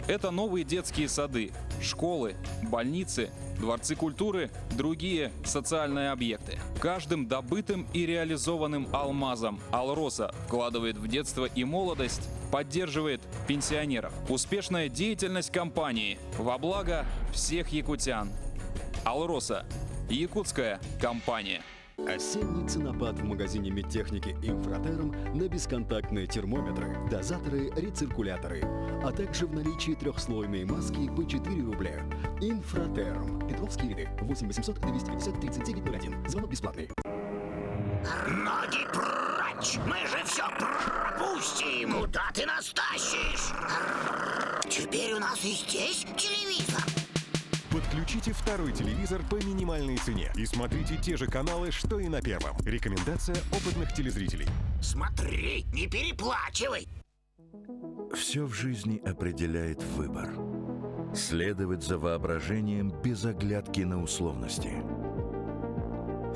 Это новые детские сады, школы, больницы, дворцы культуры, другие социальные объекты. Каждым добытым и реализованным алмазом Алроса вкладывает в детство и молодость, поддерживает пенсионеров. Успешная деятельность компании во благо всех якутян. Алроса. Якутская компания. Осенний ценопад в магазине медтехники «Инфратерм» на бесконтактные термометры, дозаторы, рециркуляторы, а также в наличии трехслойные маски по 4 рубля. «Инфратерм». Петровские виды. 8 800 250 3901. Звонок бесплатный. Ноги прочь! Мы же все пропустим! Куда ты нас тащишь? Теперь у нас и здесь телевизор. Подключите второй телевизор по минимальной цене и смотрите те же каналы, что и на первом. Рекомендация опытных телезрителей. Смотри, не переплачивай! Все в жизни определяет выбор. Следовать за воображением без оглядки на условности.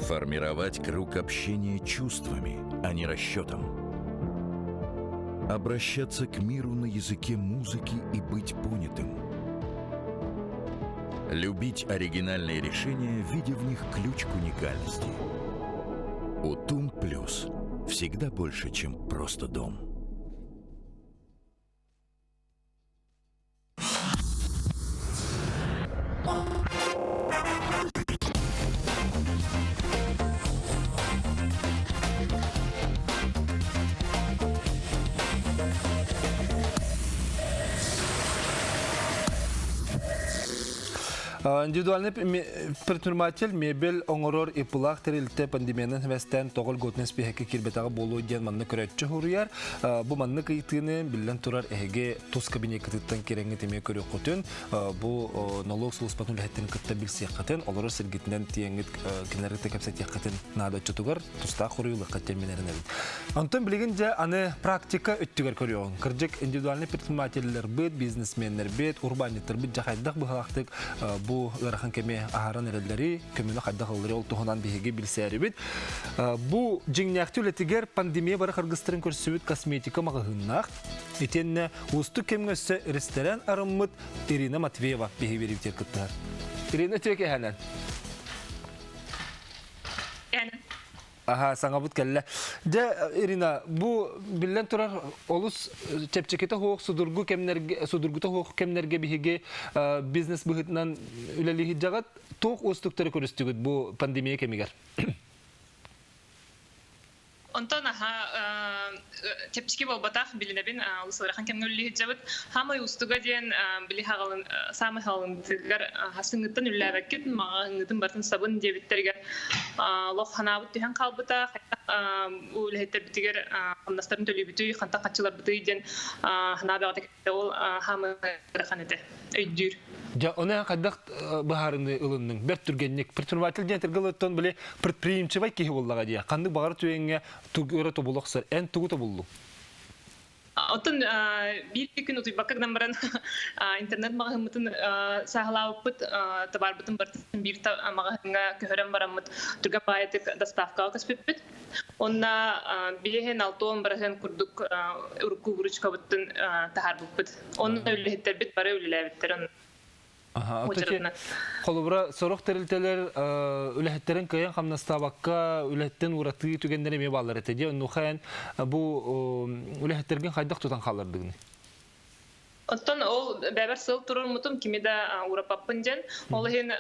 Формировать круг общения чувствами, а не расчетом. Обращаться к миру на языке музыки и быть понятым. Любить оригинальные решения, видя в них ключ к уникальности. Утум Плюс. Всегда больше, чем просто дом. Индивидуальный предприниматель мебель оңорор и пулах терилте пандемияның вестен тоғыл готын спехеке кирбетаға болу ден манны көрәтчі хурияр. Бу манны кыйтыны билен турар әге тус кабинет кытыттан кереңі теме көрі құтын. Бу налог сулыспатын үләттен кытта білсе қатын, олары сілгетінен тиеңгіт кенлерді кәпсет яқатын надатчы тугар туста хуруйлы қаттелменерін әбін. Антон білеген же аны практика өттігер көріуін. Кіржек индивидуальный предпринимателлер бит, бизнесменлер бит, урбанеттер бит, жақайдақ бұғалақтық бу ырахан кеме ахаран әрелдері, көмені қайдақ алыры ол туғынан бігеге білсәрі бит. Бу жеңнәқті үлетігер пандемия бары қырғыстырын көрсөбіт косметика мағығыннақ. Етенне ұсты кемгөсі ресторан арыммыт Ирина Матвеева беге берівтер күттігер. Ирина төке әнен? Аха, саңа бұд кәлі. Де, Ирина, бу білен тұрар олыс чепчекеті хоқ судыргыта хоқ кемнерге бігеге бизнес бұғытынан үлелігі жағат тоқ остықтары көрістігіт бу пандемия кемегер. Онтон чепчики болбатах билинебин улусурахан кемнөллү жабыт хамай устуга ден били хагалын самы халын тигер хасыңыттан үлләбеккет магыңытын бартын сабын дебиттерге лох ханабыт тихан калбыта улеттер битигер амнастарын төлөбүтүй ханта качылар битүй ден ханабагы ол хамы раханете өйдүр. Ja, ona kadar baharını ılının bir türgenlik предприниматель ден тергелеттен биле предприимчивай ки боллага дия. Канды багар түйеңге тугыра тобулуксар, эн тугу тобулду. Отын bir gün oturup bakırdan baran internet mağazımın sağlayıp tabar bütün bartın bir mağazına köhören baramıt Türkiye payetik dastavka kaspıpıt. Onda bileğin altın barhen kurduk urku vuruçka bütün taharbıpıt. Onun öyle hitler bit bara öyle bitler. Aha, öteki kolubra soruq terilteler ülehetlerin kıyın kamnastabakka ülehetten uğrattığı tügenleri mi bağlar etedi. Ondan bu ülehetlergin haydaq tutan kalırdığını. Ondan o beraber sığ turur mutum kimi de Avrupa'pıncan. Olağın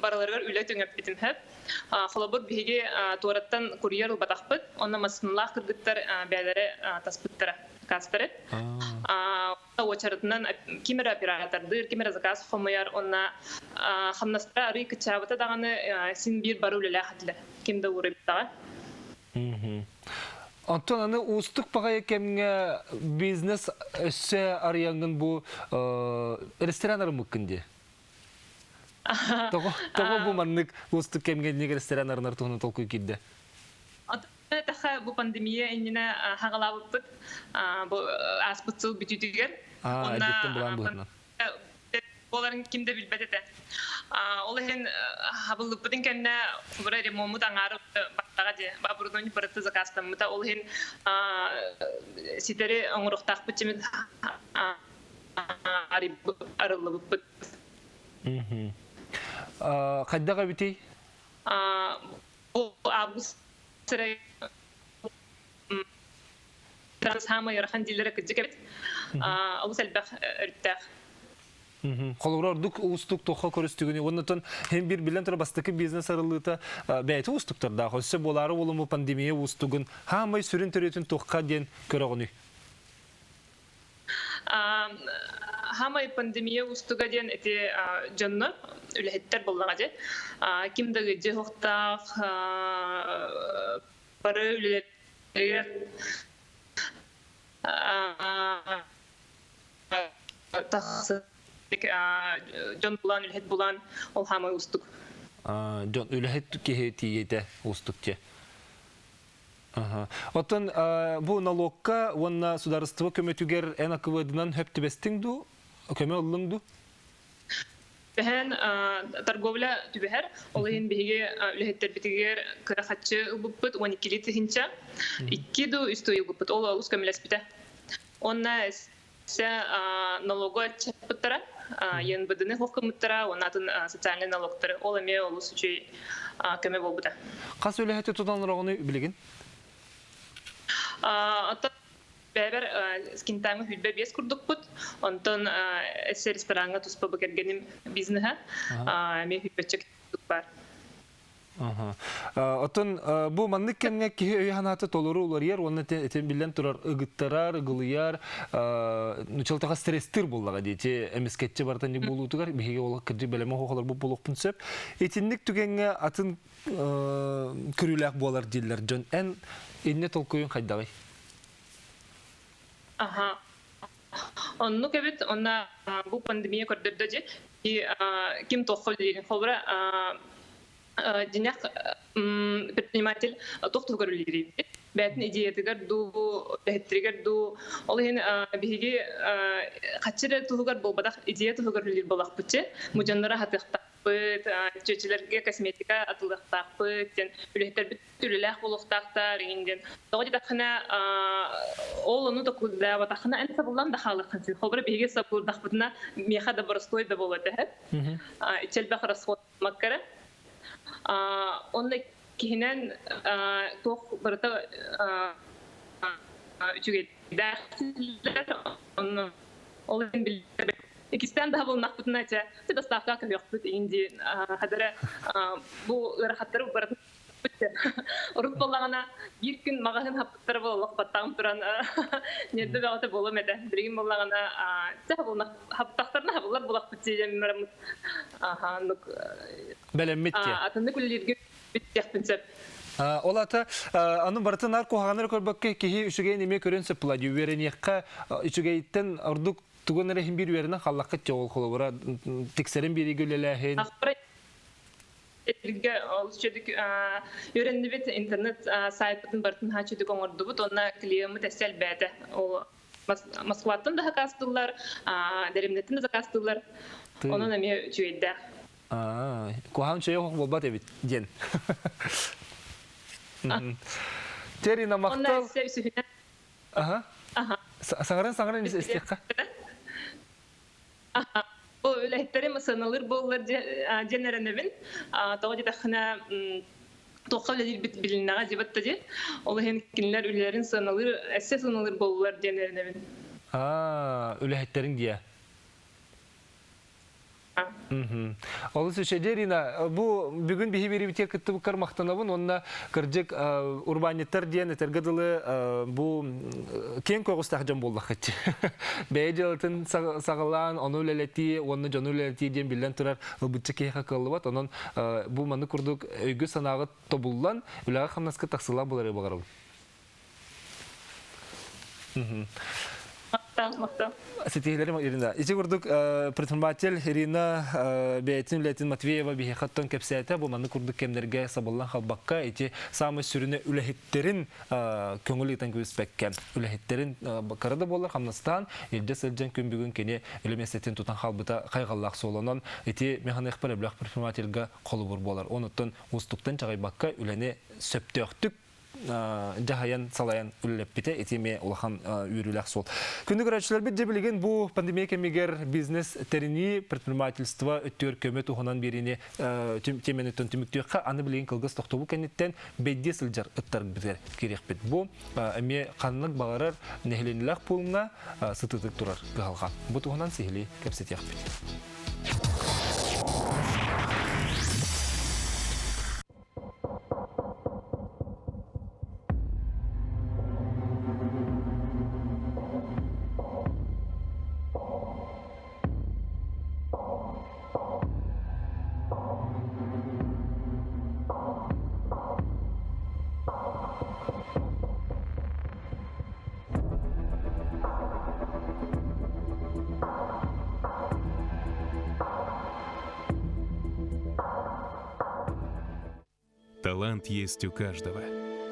baralarlar ület öngep bitim hep. Kolubur bihige tuğrattan kuryer batakpıt. Ondan masınlar kırgıtlar beyleri taspıttıra. Кастерет. Очереднан кимера оператордыр, кимера заказ хомаяр, онна хамнастра рый кычабыта даганы син бир бару леле хатле. Кимде урып тага. Антон аны устук багай кемге бизнес өсө арыянгын бу ресторандар муккынде. Того бу маннык устук кемге неге ресторандарнар тугуну толку кидде. Таха бу пандемия инне хагалабыт бу аспытсыл бүтүтүгер. Эдиттен булан булна. Оларын кимде билбетете. Оларын хабылыппытын кенне бура ремонт аңарып бактага же бабурдон барты закастамыта оларын ситери оңуруктак битимин арылыбыт. Кайдага бити? Август Трансхама ярхан дилere кыжыкет. Алыс элбек өрттәк. Колорор дук устук тоха көрүстүгүнү. Оннотон hem bir bilen тора бастыкы бизнес арылыта бәйти устуктарда хөссө болары болуму пандемия устугун хамай сүрүн төрөтүн тохка ден көрөгүнү. Хамай пандемия устуга ден эти жонно үлеттер болгага же. Кимдеги же хоктак бары үлеттер тахсы жон булан үлет булан ол хамай устук. Жон үлет кехетиете устукте. Ага. Отон бу налогка онна сударство көмөтүгер эн акыбыдынан хөптүбестиңду, көмө аллыңду. Бәһән торговля түбәһәр, олыһын биһиге үләһеттер битигер кырахатчы убыппыт 12 литр хинча. 2 ду үстө убыппыт ол алус көмелес бите. Онна се налого чапыттара, янбыдыны хокумыттара, онатын социальный налогтары ол эме олус үчү көмө болбута. Кас үләһетте тутанрагыны билеген? Ата бәбер скинтаңы хүлбе бес курдукпут. Онтон эссе ресторанга туспа бакергеним бизнеса. Мен хүлбечек бар. Отон бу маннык кемге ки өйханаты толору улар оны тен билен турар ыгыттарар, ыгылыяр, нучалтага стресстер буллага дейти эмискетче бартан ник болутугар биге ол кыржы белеме хохолор бу болукпун сөп. Этинник түгенге атын көрүләк болар дилер жон эн инне толкуйун кайдагай. Ага. Онну кебит онна бу пандемия көрдөрдө же ким тохол деген холбра денег предприниматель тохту көрүлүр. Бәтин идеятыгар ду бәттригер ду ол ген биги качыра тулугар болбадак идея тулугар болак буче мужаннара хатыкта бит чөчелерге косметика атылыктак бит ден үлектер бит түлелек болуктактар инден тогы дакына ол ону токуда батахына энсе булдан да халыкын холбар биги сапурдак битна меха да борстой да болот ичелбе расход маккара онда кихинен тох барата үчүгө дактилер он олен бил Икистан да болмак бутунача доставка кылып бут инди хадара бу рахаттар барат урут боллагана бир күн магазин хаптар болок баттагым туран нерде багыта болом эде бирин боллагана та болмак хаптактарна хабылар болак бут жемерем нук белемметте атынды күллерге биттяктынча Олата аны бартынар коханыр көрбөккө кихи үчүгө неме көрөнсө пулади веренекка үчүгөйттен ордук тугунары хим бир верена халлакка жол колобура тексерен бири гөлелехин Эрге олчедик өрөндүбүт интернет сайттын бартын хачыдык оңордубут онна клиемы тесел бәде ол Москваттан да кастылар Деремнеттен да кастылар онун эме чүйдө кохан чөй болбат эбит ден Терина мактал Саңаран истекка О, үләйттерем сыналыр боллар женереневин. Тогы дитахна тохал бит билинага дибатта же. Ол хен кинлер үләрен сыналыр, эссе сыналыр боллар женереневин. Үләйттерин дия. Ол сөшедерина бу бүгүн бихибери бите кытты кармактанабын онна кыржык урбанеттер диен этергадылы бу кен когустак жан боллакчы бейжелтин сагалан ону лелети онну жону лелети диен билен турар бутчеке хакылыбат онон бу маны курдук өйгө санагы тобуллан улага хамнаска таксыла болары багарым Сетихлерим Ирина. Ичи курдук предприниматель Ирина Бейтин Летин Матвеева бихаттон кепсете бу маны курдук кемдерге сабыллан халбакка ичи самы сүрүнө үлехиттерин көңүлүтен күспекке. Үлехиттерин карады болар Хамнастан элде сылжан күн бүгүн кене элемесетин тутан халбыта кайгаллак солонон ити механик проблем предпринимательге колубур болар. Онуттан устуктан чагайбакка үлене сөптөктүк жахаян салаян үллеппите этиме улахан үйрүләк сол. Күндү көрәчләр бит дебилеген бу пандемия кемигер бизнес терини предпринимательство өттөр көмөт уханан берине теменеттен түмүктөккө аны билеген кылгыс токтобу кенеттен бедде сылжар ыттар бир керек бит. Бу эме канлык багарар нехленилак пулна сытытык турар галга. Бу туханан сихли кепсетек бит. Талант есть у каждого.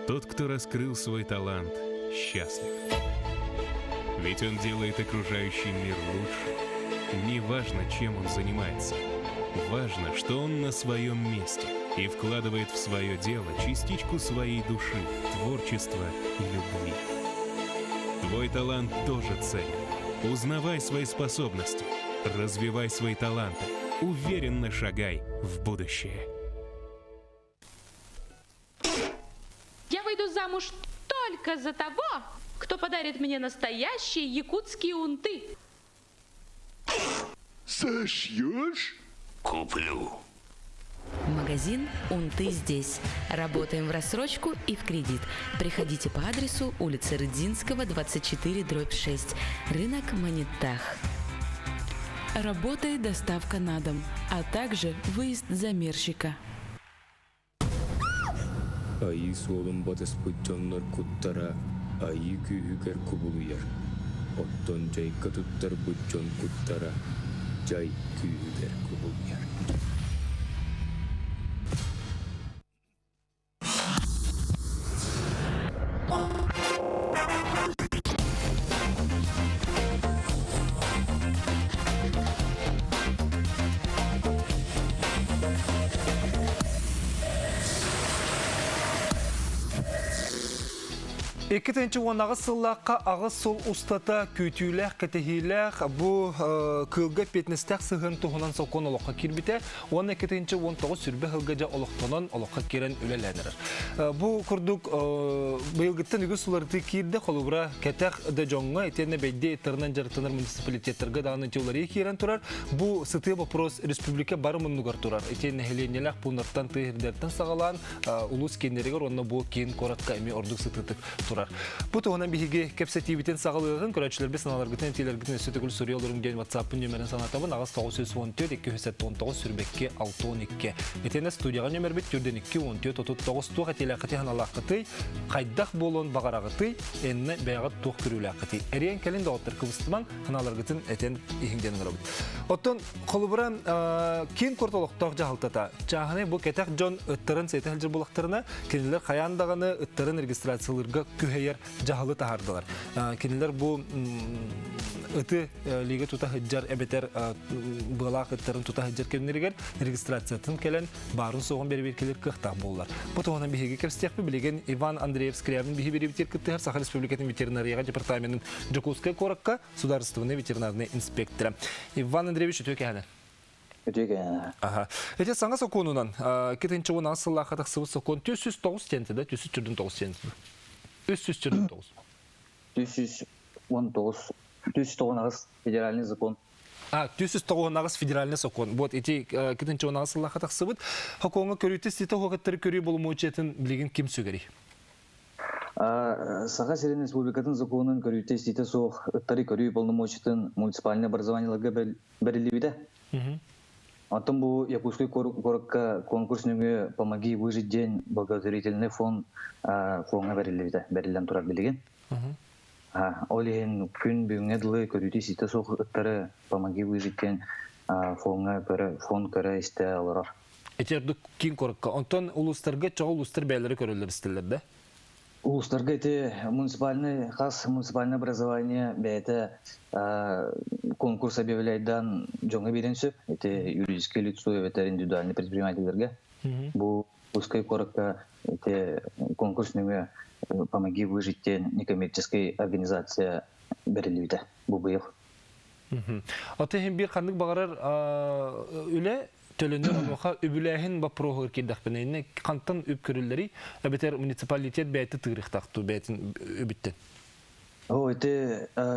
Тот, кто раскрыл свой талант, счастлив. Ведь он делает окружающий мир лучше. Неважно, чем он занимается. Важно, что он на своем месте и вкладывает в свое дело частичку своей души, творчества и любви. Твой талант тоже ценен. Узнавай свои способности, развивай свои таланты, уверенно шагай в будущее. Я выйду замуж только за того, кто подарит мне настоящие якутские унты. Сошьешь? Куплю. Магазин «Унты здесь». Работаем в рассрочку и в кредит. Приходите по адресу улица Рыдзинского, 24/6. Рынок Манитах. Работает доставка на дом, а также выезд замерщика. Ayı solun batış bıçanlar kuttara, ayı kühüker kubuluyar. Otton cayka tuttar bıçan kuttara, cay kühüker kubuluyar. Екітінші онағы сыллаққа ағыз сол ұстата көтүйләқ, кәтехейләқ бұл кылға петнестәқ сығын тұғынан соқон олыққа кербіте, оны екітінші 19 сүрбе ғылғаja олықтынан олыққа керен өлеләнір. Бұл күрдік бұйылғыттан үгі сұларды керді қолыбыра кәтәқ да жоңға етені бәйде еттерінен жарытыныр муниципалитеттерге дағының теолария керен тұрар. Бұл сыты вопрос республика бары мұнығар тұрар. Етені әхеленеләқ бұнырттан тыйырдерден сағалан ұлыс кендерегер, онына бұл кен қоратқа әме ордық сытытық тұрар. Бұл тұғынан бігеге кәпсетивітен сағалығын көрәтшілербе саналарғытын телергітін өсетігіл сұрия олырың ден WhatsApp-ын нөмерін санатабын ағыз 914-219 сүрбекке 612. Етені студияға нөмер бет түрден 2-14-39 туға телеқыты ханалақыты, қайдақ болуын бағарағыты, әнні бәғат туқ көріләқыты. Әрен кәлін дауыттыр қылыстыман ханаларғытын әтен ехіңден ғырабыд. Оттон, қолыбыран кен корталықтақ жағалтата. Жағыны бұл кәтәқ жон үттірін сейті әлжір болақтарына, кенелер қаяндағаны үттірін регистрацияларға күхейер жағалы тағардылар. Кенелер бұл үті лиге тута хыджар әбетер бұғалақ үттірін тута хыджар кемнерігер регистрациятын кәлін барын соғын бері-беркелер қықтақ болылар. Бұл тоғынан бігеге кәпстияқпы білеген Иван Андреев Скрябин бігі бері-бетер күттігер Саха Республикатын ветеринарияға департаментін Жокулская кораққа сударственный ветеринарный инспектора. Иван Андреевич, өтөке әні? Ага. Эти саңа соконунан, кетенче онан сыллаға тақсывы сокон 209 тенті да, 209 тенті. 319. 219 федеральный закон. 209 федеральный закон. Вот эти кетенче онан сыллаға тақсывыд, хаконға көрүйті сеті хоғаттары көрүй болу мөчетін білеген кем сөгері? Саха Сирен Республикатын законын көрүйті сеті соқ ыттары көрүй болу мөчетін муниципальный образованияларға бәрілі биде. Атом бұл Якутской коракка конкурс нүге «Помоги выжить день» благотворительный фонд фонға бәрілден тұрар білеген. Олеген күн бүгінгеділі көрүйті сеті соқ ыттары «Помоги выжить день» фонд көрі істе алырар. Этерді кен коракка. Онтан улустарға чоғы улустар бәлері көрілер істелер, да? Улустарға қас муниципальное образование бәйті конкурс объявляйдан жоңы беренсіп, это юридическое лицо, это индивидуальный предпринимательдерге. Бұл Улускай коракка конкурс нүге «Помоги выжить» некоммерческой организация берілуді. Бұл бұйық. Атығын бір қандық бағарар үлі Төлөнөр олоха үбүләһин ба прогыр кидәхпенене кантан үп көрүлләри әбетер муниципалитет бәйте тыгырыктакту бәйтен үбиттен. Это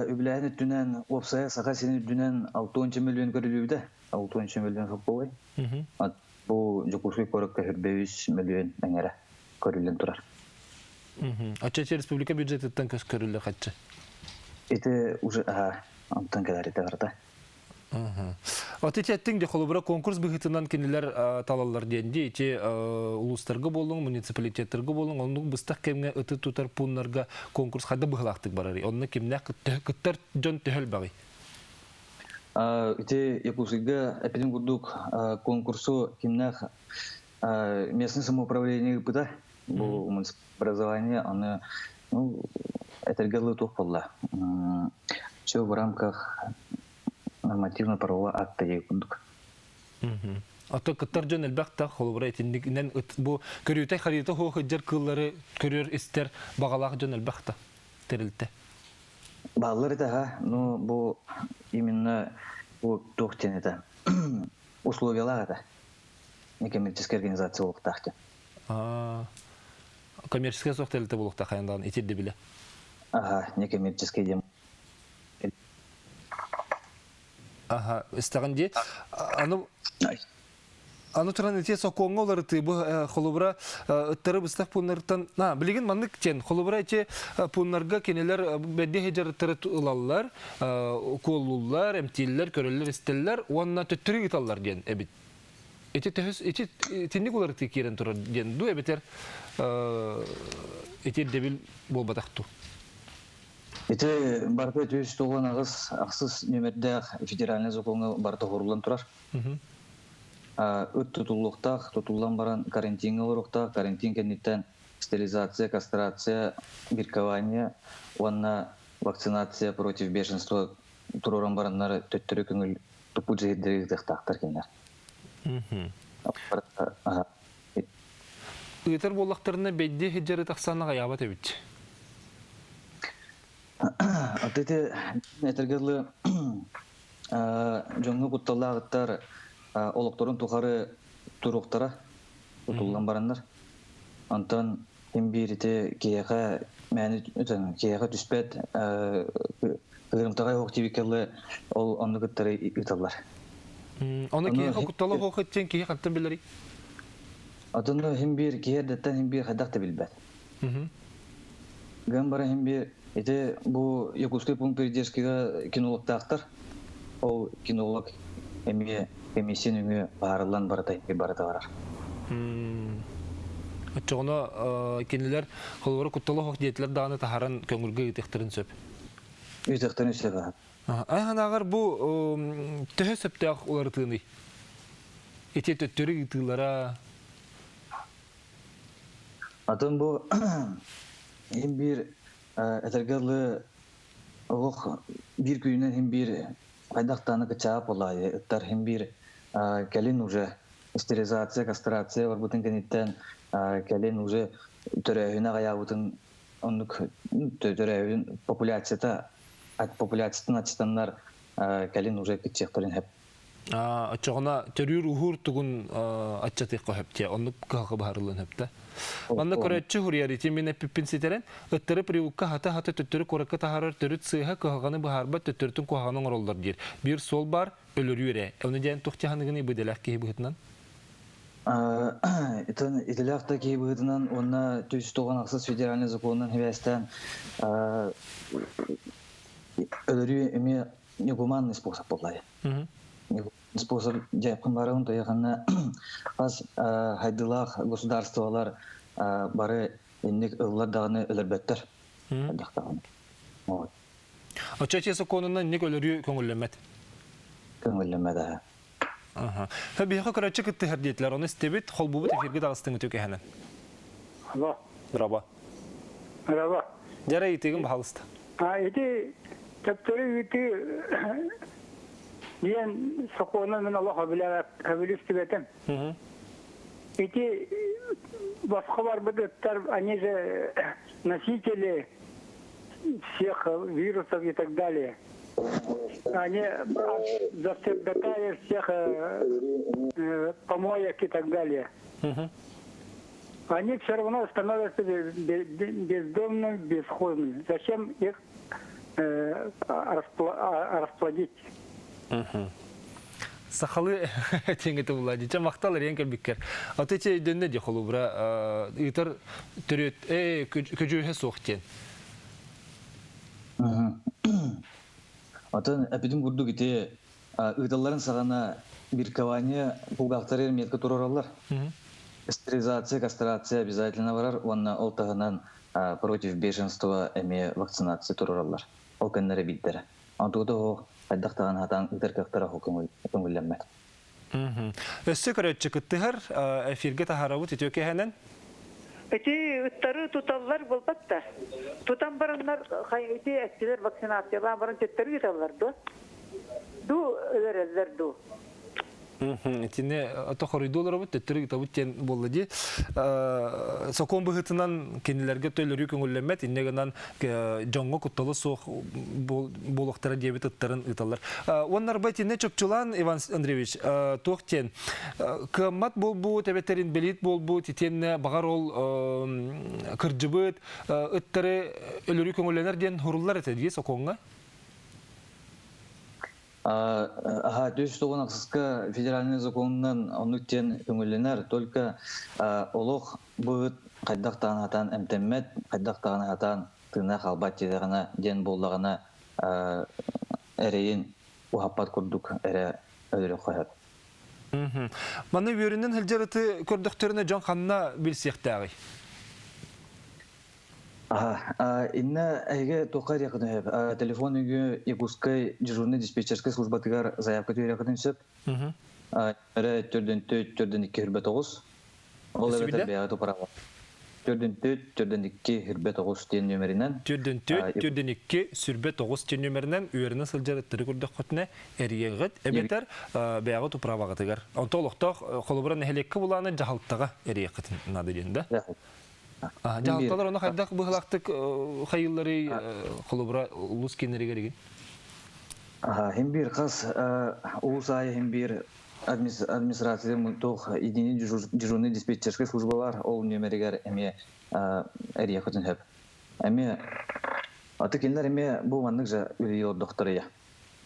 үбүләһин түнән опсая саха синең түнән 6 миллион көрүлүбүдә. 6 миллион хакбой. Бу Жокулской коракка 5 миллион әңгәре көрүлгән турар. Ача республика бюджетыттан көз көрүлләр хатчы. Это уже антан кадәр итәрдә. Отететтің де қолыбыра конкурс бұғытынан кенелер талалар дейінде, улустарға болың, муниципалитеттерге болың, оның бұстақ кемге ұты тұтар пұнларға конкурс қады бұғылақтық барары. Онына кемне күттар жон төхіл бағи? Якутскайга әпеден күрдік конкурсу кемне местный самоуправление бұда. Бұл муниципализование, оны әтергелі тұқ болла. Все в рамках нормативно-правового акта егундук. Ата кыттар жон элбакта холбура этиндигинен бу көрүтө харита хохыжар кыллары көрөр истер багалак жон элбакта терилте. Баллар да, ну бу именно бу токтен это условиялар да. Некоммерческая организация болуктакты. Коммерческая соктелте болукта каяндан этирде биле. Некоммерческий дем. Истаган де, Аны туран ите соконга олар тыбы холубра ыттары быстак пуннартан билеген маннык тен холубра ите пуннарга кенелер бедде хежарыттары ылаллар коллуллар эмтиллер көрөллөр истеллер уанна төттүрү гиталлар ден эбит ите төс ите тинник олар тикерен турар ден ду эбитер ите дебил болбатакту Ите барпы төс толган агыс аксыз нөмерде федеральный законга барты хорулан турар. Ыт тутулан баран карантин олорукта, карантин кенниттен стерилизация, кастрация, биркование, уанна вакцинация против бешенства туроран бараннары төттөрү көңүл тупу жейдерек тактар кенер. Ыйтар боллактарына бедде хеджары таксанага ябат эбит. Атыты этергерлы жоңгу кутталлагыттар олокторун тухары туруктара тутулган барандар. Антан эмбирите кияга мәни кияга түспөт кырымтагай октибикеле ол ондугуттары италлар. Аны кияга кутталла хохеттен кия каттан билери. Атыны эмбир киядеттен эмбир хадакта билбет. Гамбара эмбир ите бу Якутский пункт передержкига кинологтактар. Ол кинолог эми комиссияны барылан барата барар. Чоғына кенелер холора кутталы хоқ диетлер даны тахаран көңілге үтектірін сөп. Үтектірін сөп. Айханағар бұл түхі сөпті ақ олар тыны. Ете төттөрі үтілара. Атын бұл ең бір әтергерлі оғық бір күйінен ең бір қайдақтаны кычаап олай. Үттар ең бір кәлін уже стерилизация, кастрация бар бұтын кәнеттен кәлін уже төрәйіна ғаябытын ондық төрәйін популяциятын ачыстанлар кәлін уже кітчектерін хәп. Чоғына төрүр ухур тугун атчатыqqa хөпте, ондық қағы бағарылын хөпті. Манда көрәтші хұрияреті мен әппіппін сетерен, өттірі приукка хата-хата төттірі қораққа тахарар төріт сыйға қағаны бағарба төттіртін қоғанын оролдар дер. Bir сол бар, өлір үйре. Өні дәйін тоқтияғанығыны бөделәқ кейі бұғытынан? Италиақта кейі бұғытынан, онына төсі тоған ақсыз федеральный законынан хевестен өлір үйе негуманный способ болай. Способ жайпқын барығын тояғанна аз хайдылақ государстволар бары еннік ұллар дағыны өлірбеттер. Очачесі конынан нек өлірі көңіллемет? Көңіллемет, Бияқа көрәтші күтті әрдетлер, оны істебет, қол бұбыт эфирге дағыстың өтеу кәхінен. Алло. Раба. Раба. Жара етегін бағалысты. Еті тәптөрі еті Ден соқуынан мен Аллах әбілісті бәтім. Эти басқа бар бұдыттар, они же носители всех вирусов и так далее. Они завсегдатаи всех помоек и так далее. Они все равно становятся бездомными, бесхозными. Зачем их расплодить? Сақалы теңеті болады. Жа мақталар ең кәлбеккер. Атыте дөнне де қолу бұра. Үйтір түрет, көжөйе соқтен. Атын әпедің күрді кете ұйталарын сағана биркование бұлғақтары меткі тұраралар. Стерилизация, кастрация обязательно барар. Онна ол тағынан против бешенства әме вакцинация тұраралар. Ол кәннері биттері. Антуғыда оқ Айдақтаған хатан үдіркақтара көңілленмәд. Өссі көрәтші күттігір, әфирге тахарабыт етеуке әнен? Эти үттары туталлар болбатта. Тутан баранлар, эти әттілер вакцинациялар баран төттері еталар, ду өлерелер, ду. Этине ата хоридолар бит төттөрү табыт тен болду ди. Сокон быгытынан кенелерге төйлөрү көңүллөмөт, иннегенан жоңго кутталы сох болоктара дебит ыттарын ыталар. Оннар байтине чөпчулан Иван Андреевич, токтен кыммат болбу, тебетерин белит болбу, титен багар ол кыржыбыт, ыттары өлөрү көңүллөнөр ден хоруллар этеди соконга. Төс тоғын ақсызға федеральный законынан онуттен өңілінер, только олық бұғыт қайдақ тағын әмтеммет, қайдақ тағын атан тына қалбат дедіғана, ден болдағына әрейін ұхаппат көрдік әрі өдірі қойып. Маны өрінен хілжарыты көрдіқтеріне жон қанына білсектәғи? Инна әйге тоқар яқыны әп. Телефон үйге Якутскай дежурный диспетчерской службатығар заявка түйер яқыны сөп. Әрі 4-2-4-2 Ол әбетер бәйға топарава. 4-2-4-2 тен нөмерінен. 4-2-4-2 тен нөмерінен үйерінің сылжарыттыры көрдіқ қотына әрiyengіт әбетер бәйға топараваға тығар. Онтолықтақ қолыбыран әхелеккі бұланы жағалттаға әрiyengіт надыренді. Жағалтталар оны қайдақ бұғылақтық қайыллары қолыбыра ұлыс кенері кереген? Хем бір қас ұлыс айы хем бір администрация тоқ единый дежурный диспетчерский службалар ол нөмерігер әме әрия құтын хөп. Әме аты кенлер әме бұл маңнық жа үлі доқтыры я.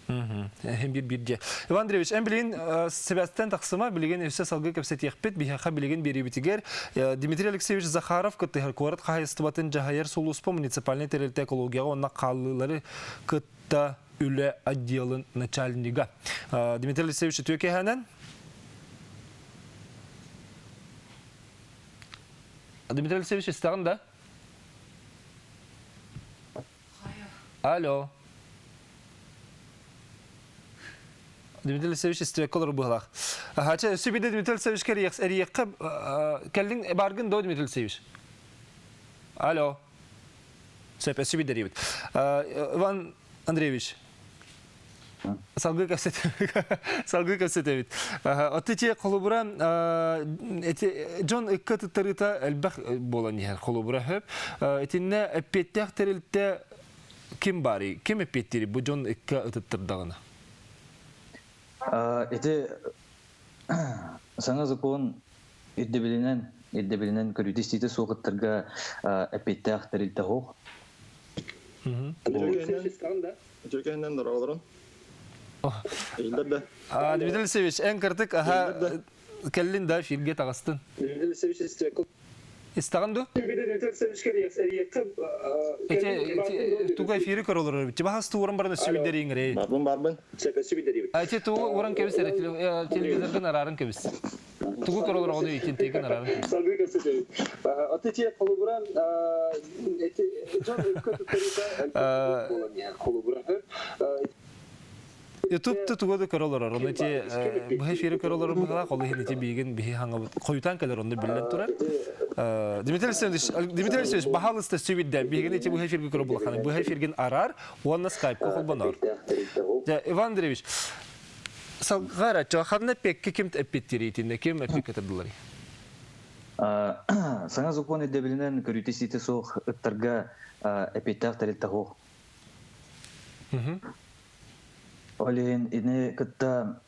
Hem bir. Иван Андреевич, әм білген Себастьян тақсыма білген өсі салғы көпсет еқпет, бейхақа білген бері бітігер. Дмитрий Алексеевич Захаров күттігер көріт қайыстыбатын жағайыр солуспа муниципальный территория экологияға онна қалылары күтті үлі отделын начальнига. Дмитрий Алексеевич, төке хәнен? Дмитрий Алексеевич, істағын да? Алло. Дмитрий Алексеевич істевек олар бұғылақ. Сөбейді Дмитрий Алексеевич әрiyekқа кәлдің барғын до Дмитрий Алексеевич. Алло. Сөбейді әрiyebet. Иван Андреевич. Салғы көпсетебет. Отты те қолыбыра Джон үккі тұттарыта әлбәқ болан ехер қолыбыра хөп. Әтінне әппеттәқ тәрілтті кім бары? Кім әппеттері бұл Джон үккі ұтыттырдағына? Это саңа закон иддебилинен көрүтестите соғыттарға әпетті ақтарылды хоқ. Түркенен дұрағылырын. Дмитрий Алексеевич, ән кірдік, кәлін да фирге тағыстын. Дмитрий Алексеевич, İstağın du? Tuğay fiyri kar olur. Çabahas tuğuran barına sübüderi ingre. Barbun. Çeka sübüderi. Ayçe tuğu uğran kevis televizörden ararın kevis. Tuğu kar olur onu için tekin ararın kevis. Salgı gösteriyor. Ateşe koluburan John koluburan YouTube'da tuğda karollar var. Onun için bu hafifleri karollar var. Kolay hediye bilgin bir hangi koyutan kadar onu bilen turar. Dmitri Alexeyevich, bahalısta sübüdden bilgin için bu hafifleri karollar var. Bu hafiflerin arar, onunla Skype kullanır. Ivan Andreevich, salgara çoğanne pek kim epittiriyetinde kim epikatırdılar? Sana zakon edebilinen körütesite soğuk ıttarga epitak tarihte hoğ. Олен ине кытта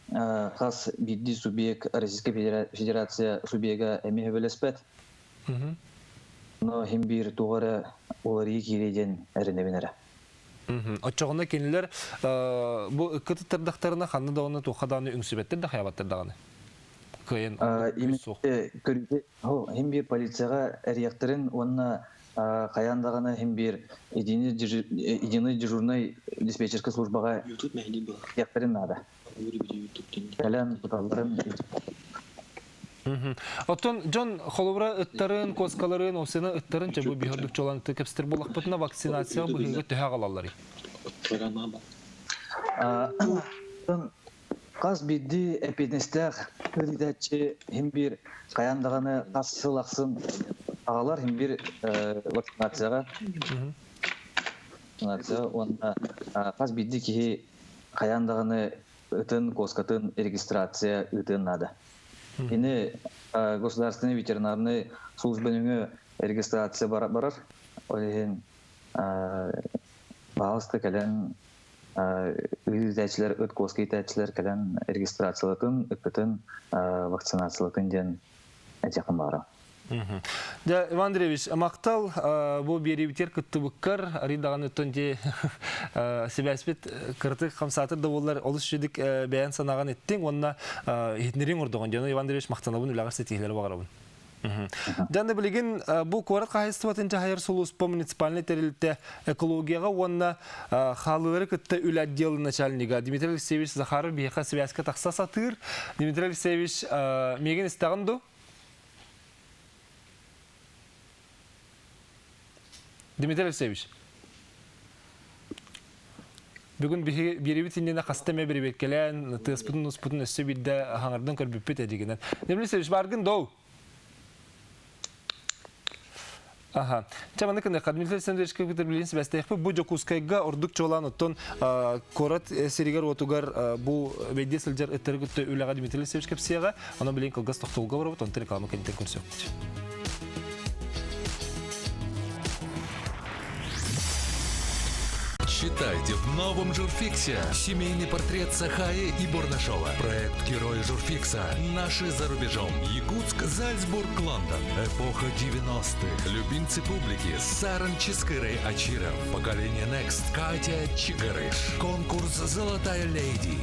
хас бидди субъект Российская Федерация субъекта эмиге белеспет. Но химбир тугара оларги киреден эренебинере. Очогона кенилер бу кыты тырдактарына ханны да оны тухадан үңсүбеттер да хаябаттардаганы. Кыйын көрүдө химбир полицияга эрияктырын онна Каяндагана химбир единый дежурный диспетчерская службага яктырын надо. Калан туталдырын. Оттон Джон холобра ыттарын, коскаларын, осена ыттарын чабы бихордук чолан текепстер болакпытына вакцинация быгынга төһө алалары. Каз бидди эпиднестер өдүдәче химбир каяндаганы кассылаксын Ağalar bir vaksinasyaga onda kas bildi ki kayandağını ытын коскатын регистрация ытын надо. Yine государственный ветеринарный службаның регистрация барар. Олен bağısta kelen üyüzəçilər, öt koska itəçilər kelen registrasiyalatın, ıtkıtın vaksinasiyalatın den əcəqin barı. Да, Иван Андреевич, мақтал бұл беребітер күтті бұққар, аридаған өттен де себя әспет кірті қамсатыр да олар олыс жедік бәян санаған еттің, онына етнерен ұрдығын. Жаны Иван Андреевич мақтанабын үлағыр сетейлері бағарабын. Жанды білеген бұл қорат қайыстыватын жағайыр сұлуыс по муниципальный тәрелітті экологияға онына қалылары күтті үл отделы начальнига Дмитрий Алексеевич Захаров бейқа связка тақса сатыр. Дмитрий Алексеевич меген істағынды? Дмитрий Алексеевич, бүгін беребетіндені қастаме беребет келен, тұспытын өсі білді ғаңырдың көрбіппет әдегенен. Дмитрий Алексеевич, барғын доу? Аха. Чаманы кінде Дмитрий Алексеевич көптер білген себәстейқпі, бұл жокускайға ұрдық жолан ұттын корат серігер отуғар бұл бәйде сілдер үттері күтті өліға Дмитрий Алексеевич көпсияға, оны білген қылғыз тоқтылға барабыт, оны тәрі қаламы кәнеттен көрсек. Читайте в новом «Журфиксе» семейный портрет Сахаи и Бурнашова. Проект «Герои Журфикса». Наши за рубежом. Якутск, Зальцбург, Лондон. Эпоха 90-х. Любимцы публики. Саран Чискыры Ачиров. Поколение Next. Катя Чигарыш. Конкурс «Золотая леди».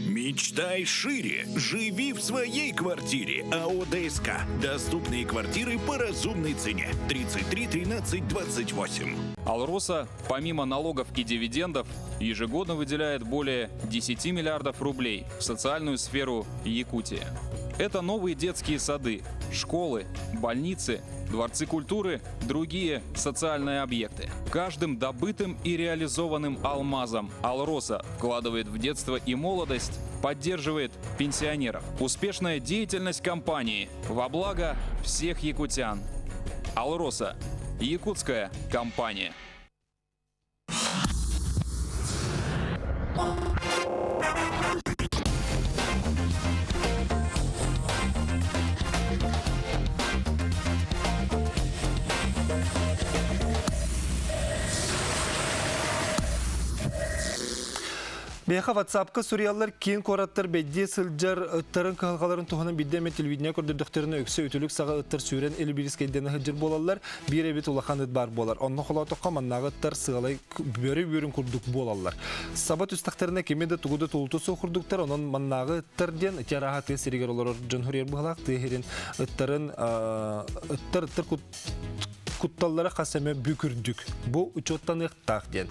Мечтай шире. Живи в своей квартире. АО ДСК. Доступные квартиры по разумной цене. 33 13 28. Алроса, помимо налогов и дивидендов, ежегодно выделяет более 10 миллиардов рублей в социальную сферу Якутии. Это новые детские сады, школы, больницы, дворцы культуры, другие социальные объекты. Каждым добытым и реализованным алмазом Алроса вкладывает в детство и молодость, поддерживает пенсионеров. Успешная деятельность компании во благо всех якутян. Алроса. Якутская компания. Бейха WhatsApp-ка Suriyallar кейін қораттар бәдде сылжар ұттарын қалғаларын тұғынан биддеме телевидения көрдірдіктеріне өксі өтілік саға ұттар сүйрен әлібіріскейдені хыджыр болалар, бір әбет ұлақан ұт бар болар. Онны қолау тұққа маннағы ұттар сығалай бөрі-бөрін күрдік болалар. Сабат үстақтарына кемеді тұғыды тұлты соқ күрдіктер, оның маннағы ұттарден үтер аға тез серегер олар жон хүрер бұғалақ тегерін ұттарын Kuttalara kaseme bükürdük. Bu uçottan ıhtaq den.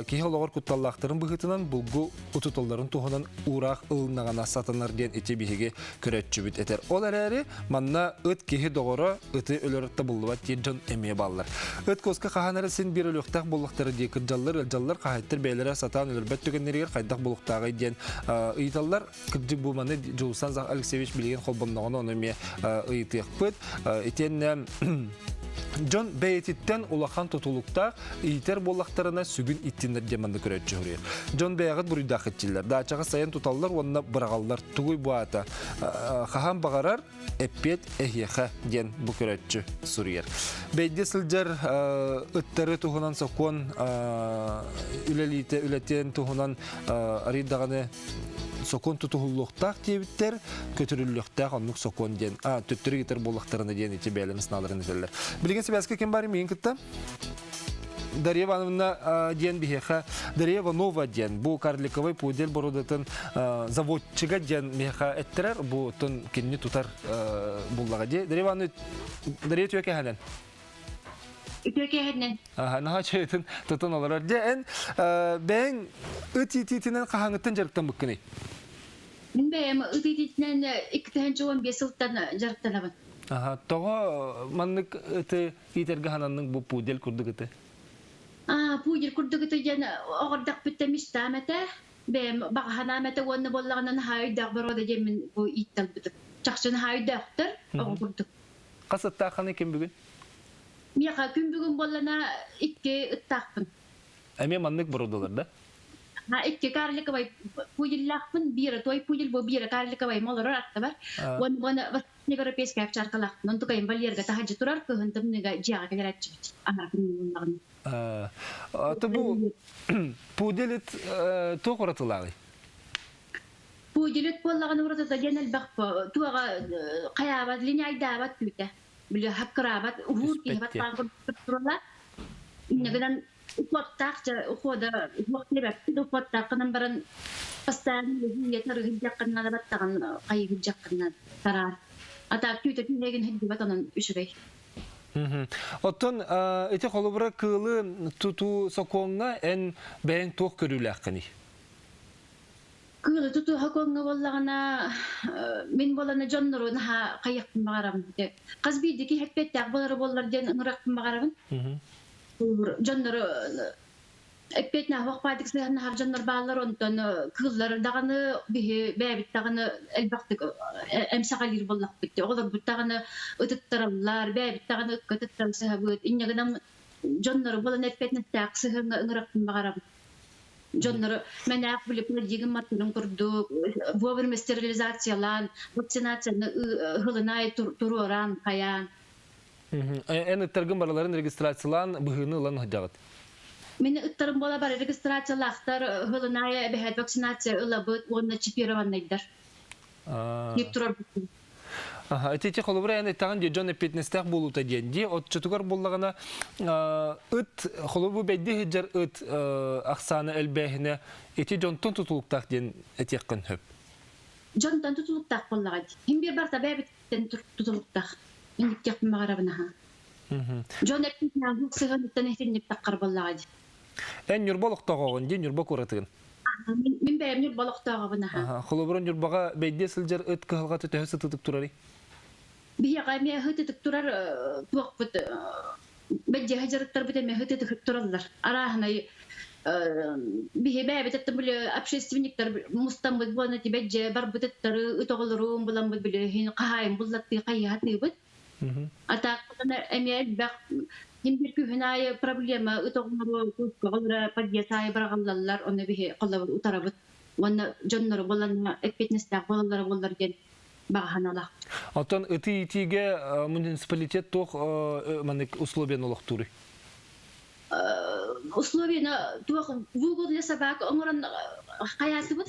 Kehe olağır kuttallarların bıhıtınan bulgu ututalların tuğunan uğraq ılınağına satanlar den ete bihege köretçübüt eter. Olar əri manna ıt kehe doğru ıtı ölörütte bulluvat diye can emeye ballar. Öt koska qahanarı sen bir ölüqtaq bulluqtары diye kırcallar, ılcallar qahattır beylere satan ölürbet tükenleriger qaydaq bulluqtağı den ıytallar kırcı bu manı Jolsan Zah Alekseevich bilgen kolbamnağına onu emeye ıytıyıq pıt. Etenne John Beytitten ulaqan tutulukta iter bollaqtarına sügün ittinler demandı körətçü hürüyer. John Beyağıt buruyda xetçiller. Dağçağı sayan tutallar, onunla bırağallar tuğuy bu ata. Xahan bağarar, epet ehyexe den bu körətçü sürüyer. Beyde sılcar ıttarı tuğunan sokon, ületen tuğunan aridağını sokon tutuğulluqtaq diyebitter, kötürüllüqtaq onluk sokon den. Tüttürü gitar bollaqtarına den iti beylerin sınavlarını eterler. Bilgen sebəskə kim bari meyin kıtta? Дарья Ивановна ден бихеха, Дарья Иванова ден, бу карликовый пудель бородатын заводчига ден меха эттерер, бу тон кенни тутар буллага де. Дарья Ивановна, Дарья түйеке хәлен? Түйеке хәлен. Наға чөйтін тұтын олар. Ден, бәң үт-ит-итінен қағаңыттан жарықтан бүккіне? Мен бәйім үт-ит-итінен 2-15 жылдан жарықтанабын. Тоға маннык үті итергі хананның бу пудель күрдік үті? Пудель күрдік үті ден оғырдақ бүттеміш тәмәті. Бәйім баға ханамәті оны болағынан хайдақ бұрады демен бу иттал бүтіп. чакчын хайдактыр огурдук. Касыттаханы кем бүгүн? Мияка күн бүгүн боллана 2 ыттакпын. Эме маннык бурудулар да? Икки карликовый пуйлахпын, бир той пуйл бу бир карликовый молор атты бар. Оны европейский овчаркалахпын. Он тукайын балерга тахаджы турар кыгындым нега жага келерачы. Ана күнүн Аты бу пуделет тоқыратылағы? Пуделет боллағын ұрады genel бақпы. Туаға қаябат, линейдабат күйті. Білі хаққырабат, ұғыр кейбат қағыр тұрылар. Инегіден ұқпаттақ, ұқуды, ұқпаттақ, ұқпаттақынан барын постоянно етер гүлжаққынна да баттаған қайы гүлжаққынна тарар. Ата күйті күнеген хәдді батанын үшігей. Оттон эти холобра кылы туту соконга эн бен тох көрүләккени. Кылы туту хаконга боллагана мен болана жоннору наха кайыктын багарам. Казбидики хеппеттак болары боллар ден ыңырактын багарабын. Жоннору эппетна вакпадык сыган хар жоннор баалар онтон кыллар даганы бихи бәбит даганы элбактык эмсагалир боллак битти. Олар буттаганы ыттыралар, бәбит даганы көтөттөрсө бут. Иннегенем жоннору болан эппетнеттак сыган ыңырактын багарабын. Жоннору менак билип дигин маттын курду, вовремя стерилизациялан, вакцинацияны гылынай туруран каян. Эни тергин бараларын регистрациялан быгыны лан хаджагат. Мен ыттарым бола бар регистрациялахтар гылынай бехет вакцинация ылабыт, онна чипированныйдар. Кеп турар бутун. Эти холобра яны тагын жон эпетнестак болута денди, от чутугар боллагана ыт холобу бедди хиджар ыт аксаны элбехине эти жонтон тутулуктак ден этеккин хөп. Жонтон тутулуктак боллагат. Хим бир барта бебиттен тутулуктак. Индик магарабына. Жон эпетнестак буксыгын эттен таккар боллагат. Эн юрболуктагын ден юрбо көрөтүгүн. Мен бәйм юрболуктагыбына. Холоброн юрбага бедди сылжар ыт кылга төтөсө тутуп турары. Бияга ме хытык турар туакпыт. Бәҗә хаҗараттар бит ме хытык тураллар. Арахнай бие бәбит биле общественниктер мустамбыт болна ти бәҗә бар битеттер үтөгөлөрүм булам бит биле хин кахайым буллатты кайятны бит. Ата кына эмел бак хин бир күһнай проблема үтөгөлөрү күгөлөр подъездай барганлар оны бие кыллар утарабыт. Ванна жоннор болан эпетнестак болалар боллар ген баганалак. Оттон ити-итиге муниципалитет тох манык условия налогтуры. Условия тох вугул для собак омран хаятыбыт.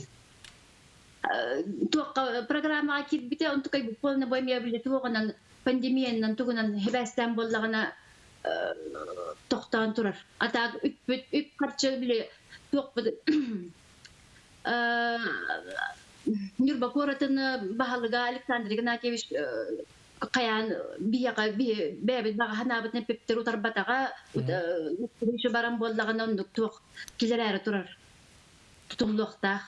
Тох программа кирбите он tukay полна боймя биле тогонан пандемиянан тогонан хебастан боллагана токтан турар. Ата үп карчы биле тох Нюрба коратын бахалыга Александр Игнатьевич каян бияга бебит бага ханабыт непептер утарбатага үтүрүшү барам боллаган ондук тук килерәре турар. Тутулуктак.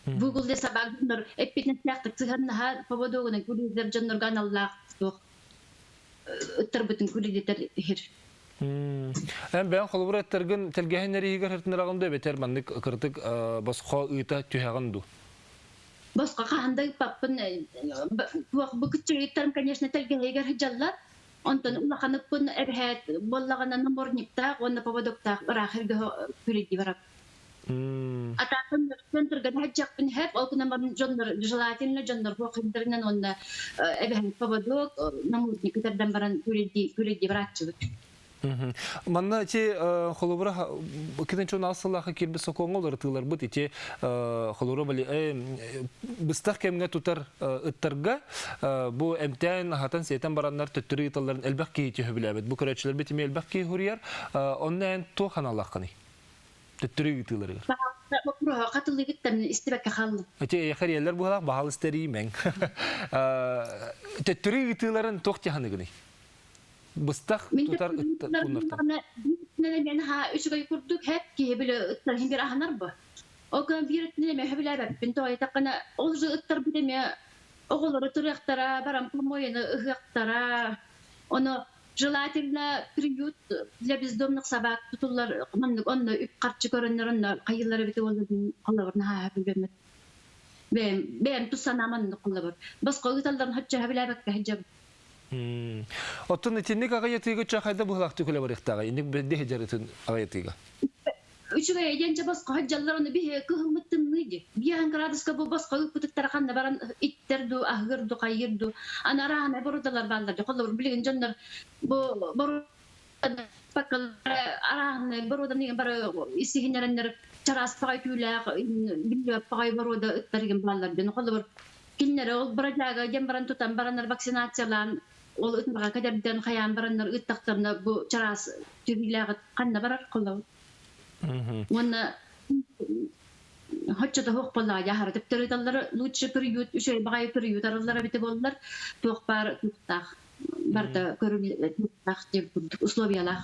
Google-де сабагнор эппетнеттактык сыганна поводогуна күрүзер жоннор каналлак тук. Үттөрбүтүн күрүдетер хир. Ben холбура тергин телгехенери игер хертнерагында бетер мандык кыртык басқа ыта түйәгәнду. Басқа кандай папын бу күчүлектер, конечно, телгехегер хиҗаллар. Онтон улаханыпын эрхет боллагана наморникта, онна поводокта рахирге күрүди барап. Атакын центрга хаҗакпын хеп, алкынамын жоннор желательно жоннор хокимдернен онна эрхет поводок наморниктардан баран күрүди барачы. Манна те холобра китенчон асыллахы кирби сокоңолар тылар бут ите холора бали быстак кемге тутар ыттарга бу эмтен хатан сетен бараннар төттүрү италларын элбак кийти хөбүлөбөт бу көрөчлөр битими элбак кий хурияр оннан то ханаллахканы төттүрү италлар Бакура катылы гиттем истебекке халлы. Ите яхариялар бу халак бахал истери мен төттүрү италларын тохтяханыгыны Быстах тутар туннартан. Мен ха үчгөй курдук хеп ки биле ыттар химбир ахнар бу. О көн биритне ме хебилер бин той такына ол жы ыттар бидеме оголору турактара барам помояны ыгыктара. Оны желательно приют для бездомных собак тутулар мындык онны үп карчы көрөннөрүн кайылары бите болду алларына ха билбемет. Benim tutsanaman nokula var. Başka ıtaldan hacca habile bakka hacca. Ottun itinlik ağayetiga çakayda buhlaktı kule var iqtaga. İndik bedde hecaretun ağayetiga. Üçüge yence başka haccalar onu bir kıhımıttın neydi? Bir Ankara'da bu başka ıpıtık tarakanla baran itterdu, ahgırdu, kayırdu. Ana rahane borudalar ballardı. Kollar bilin canlar bu boru bakal arahane boruda niye bara isihinlerenler çaras paytuyla bilyo pay boruda ıttargın ballardı. Kollar kinlere ol barajaga jambaran tutan baranlar vaksinasiyalan ol ıtmaga kadardan kayan baranlar ıttaktarna bu çaras tübilaga kanna barar kollar. Ona hacca da hok bolla ya harap tırıdalları lütçe periyot şey bagay periyot aralara bite bollar toqpar tuqtaq barda körül tuqtaq dep usloviyalar.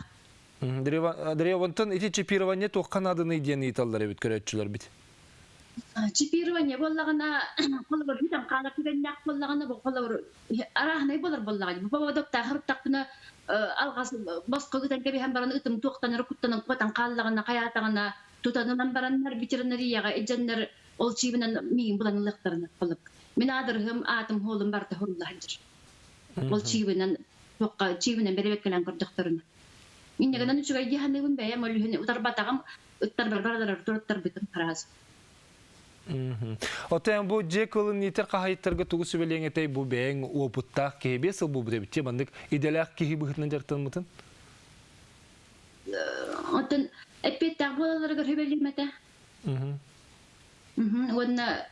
Древа вонтон ити чипирование тоққан адыны идеяны италлары бит көрөтчүлөр бит. Чипирование боллагана колор битен калап кегеннак боллагана бу колор арахнай болар боллаган. Бу бадокта хыртакны алгас баскы гытан кеби һәм бараны ытым тоқтан рукуттан кватан каллагана каятагана тутанынан бараннар ветеринарияга эженнер ол чибинен миин булан лыктарына кылып. Мен адыргым атым холым барда хурлахыр. Ол чибинен тоқка чибинен беребек келен көрдүктөрүн. Миннегенен үчүгө яһаныбын бәя мөлүһүн утарбатагам ыттар барбарадар туруттар битен тараз. Отен бу жекылын нитер кахайттарга тугу сүбелеңетей бу бең опутта кебесил бу бутебитте бандык иделак кихи быхытнан жартылмытын. Отен эппеттак болаларга хөбелемете. Онна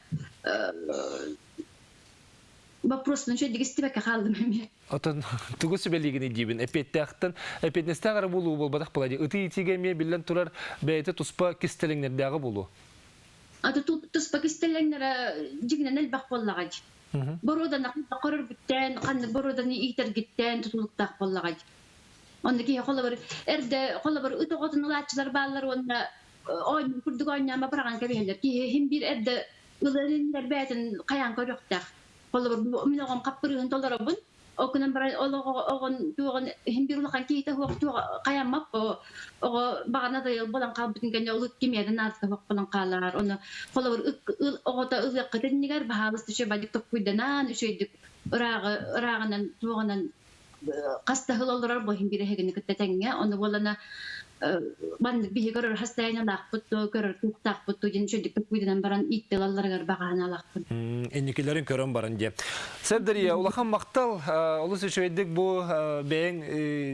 вопрос ну что дигистибек калдым эми. Отен тугу сүбелигини дибин эппеттактан эппетнестагара булуу болбадак булади. Ыты итигеме билен турар бейте туспа кистелеңнердагы булуу. Аты тус пакистелләңнәре дигнән әлбәк боллагай. Борода нақта қарар биттән, қанны борода ни итер гиттән тутулуктак боллагай. Онда ки холлар эрдә холлар үтөгөтүн лачылар баллар онда ой күрдүк ойнама барган кебелер ки һәм бир эрдә уларыннар бәтен каян көрөктәк. Холлар миногам капырын толарабын. Окунан бар огон туган һәм бир улакан кийте хокту каямап ого багана да болан калып биткән улут кимедән азга хок болан калар. Оны холлар огота ызык кытыннигар баһабыз төшө бадык топкуйданан үшөйдүк ырагынан туганан каста хылалдырар бу һәм бир хегене кеттәңгә. Оны болана бандык бихи көрөр хастаяна лакпытту көрөр туктакпытту ден үшөйдүк топкуйданан баран иттелалларга багана лакпыт. Энникелерин көрөн баран же. Сердерия улахан мактал улус үшөйдүк бу бең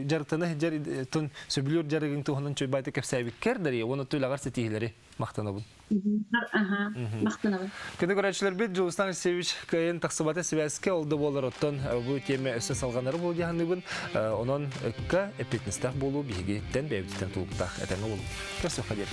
жартыны жер тун сөбүлөр жарыгын туханын чөйбайты кепсәбиккер дерия. Оны туйлагар сетихилери мактанабын. Мактанабын. Кенде көрәчләр бит Жулстан Алексеевич кайын таксыбаты связке олды болар оттон бу теме өсө салганнары бул яһаныбын. Онон ка эпитнестак болу биге тен бәйбиттен тулуктак этеңе болу. Көсө хадер.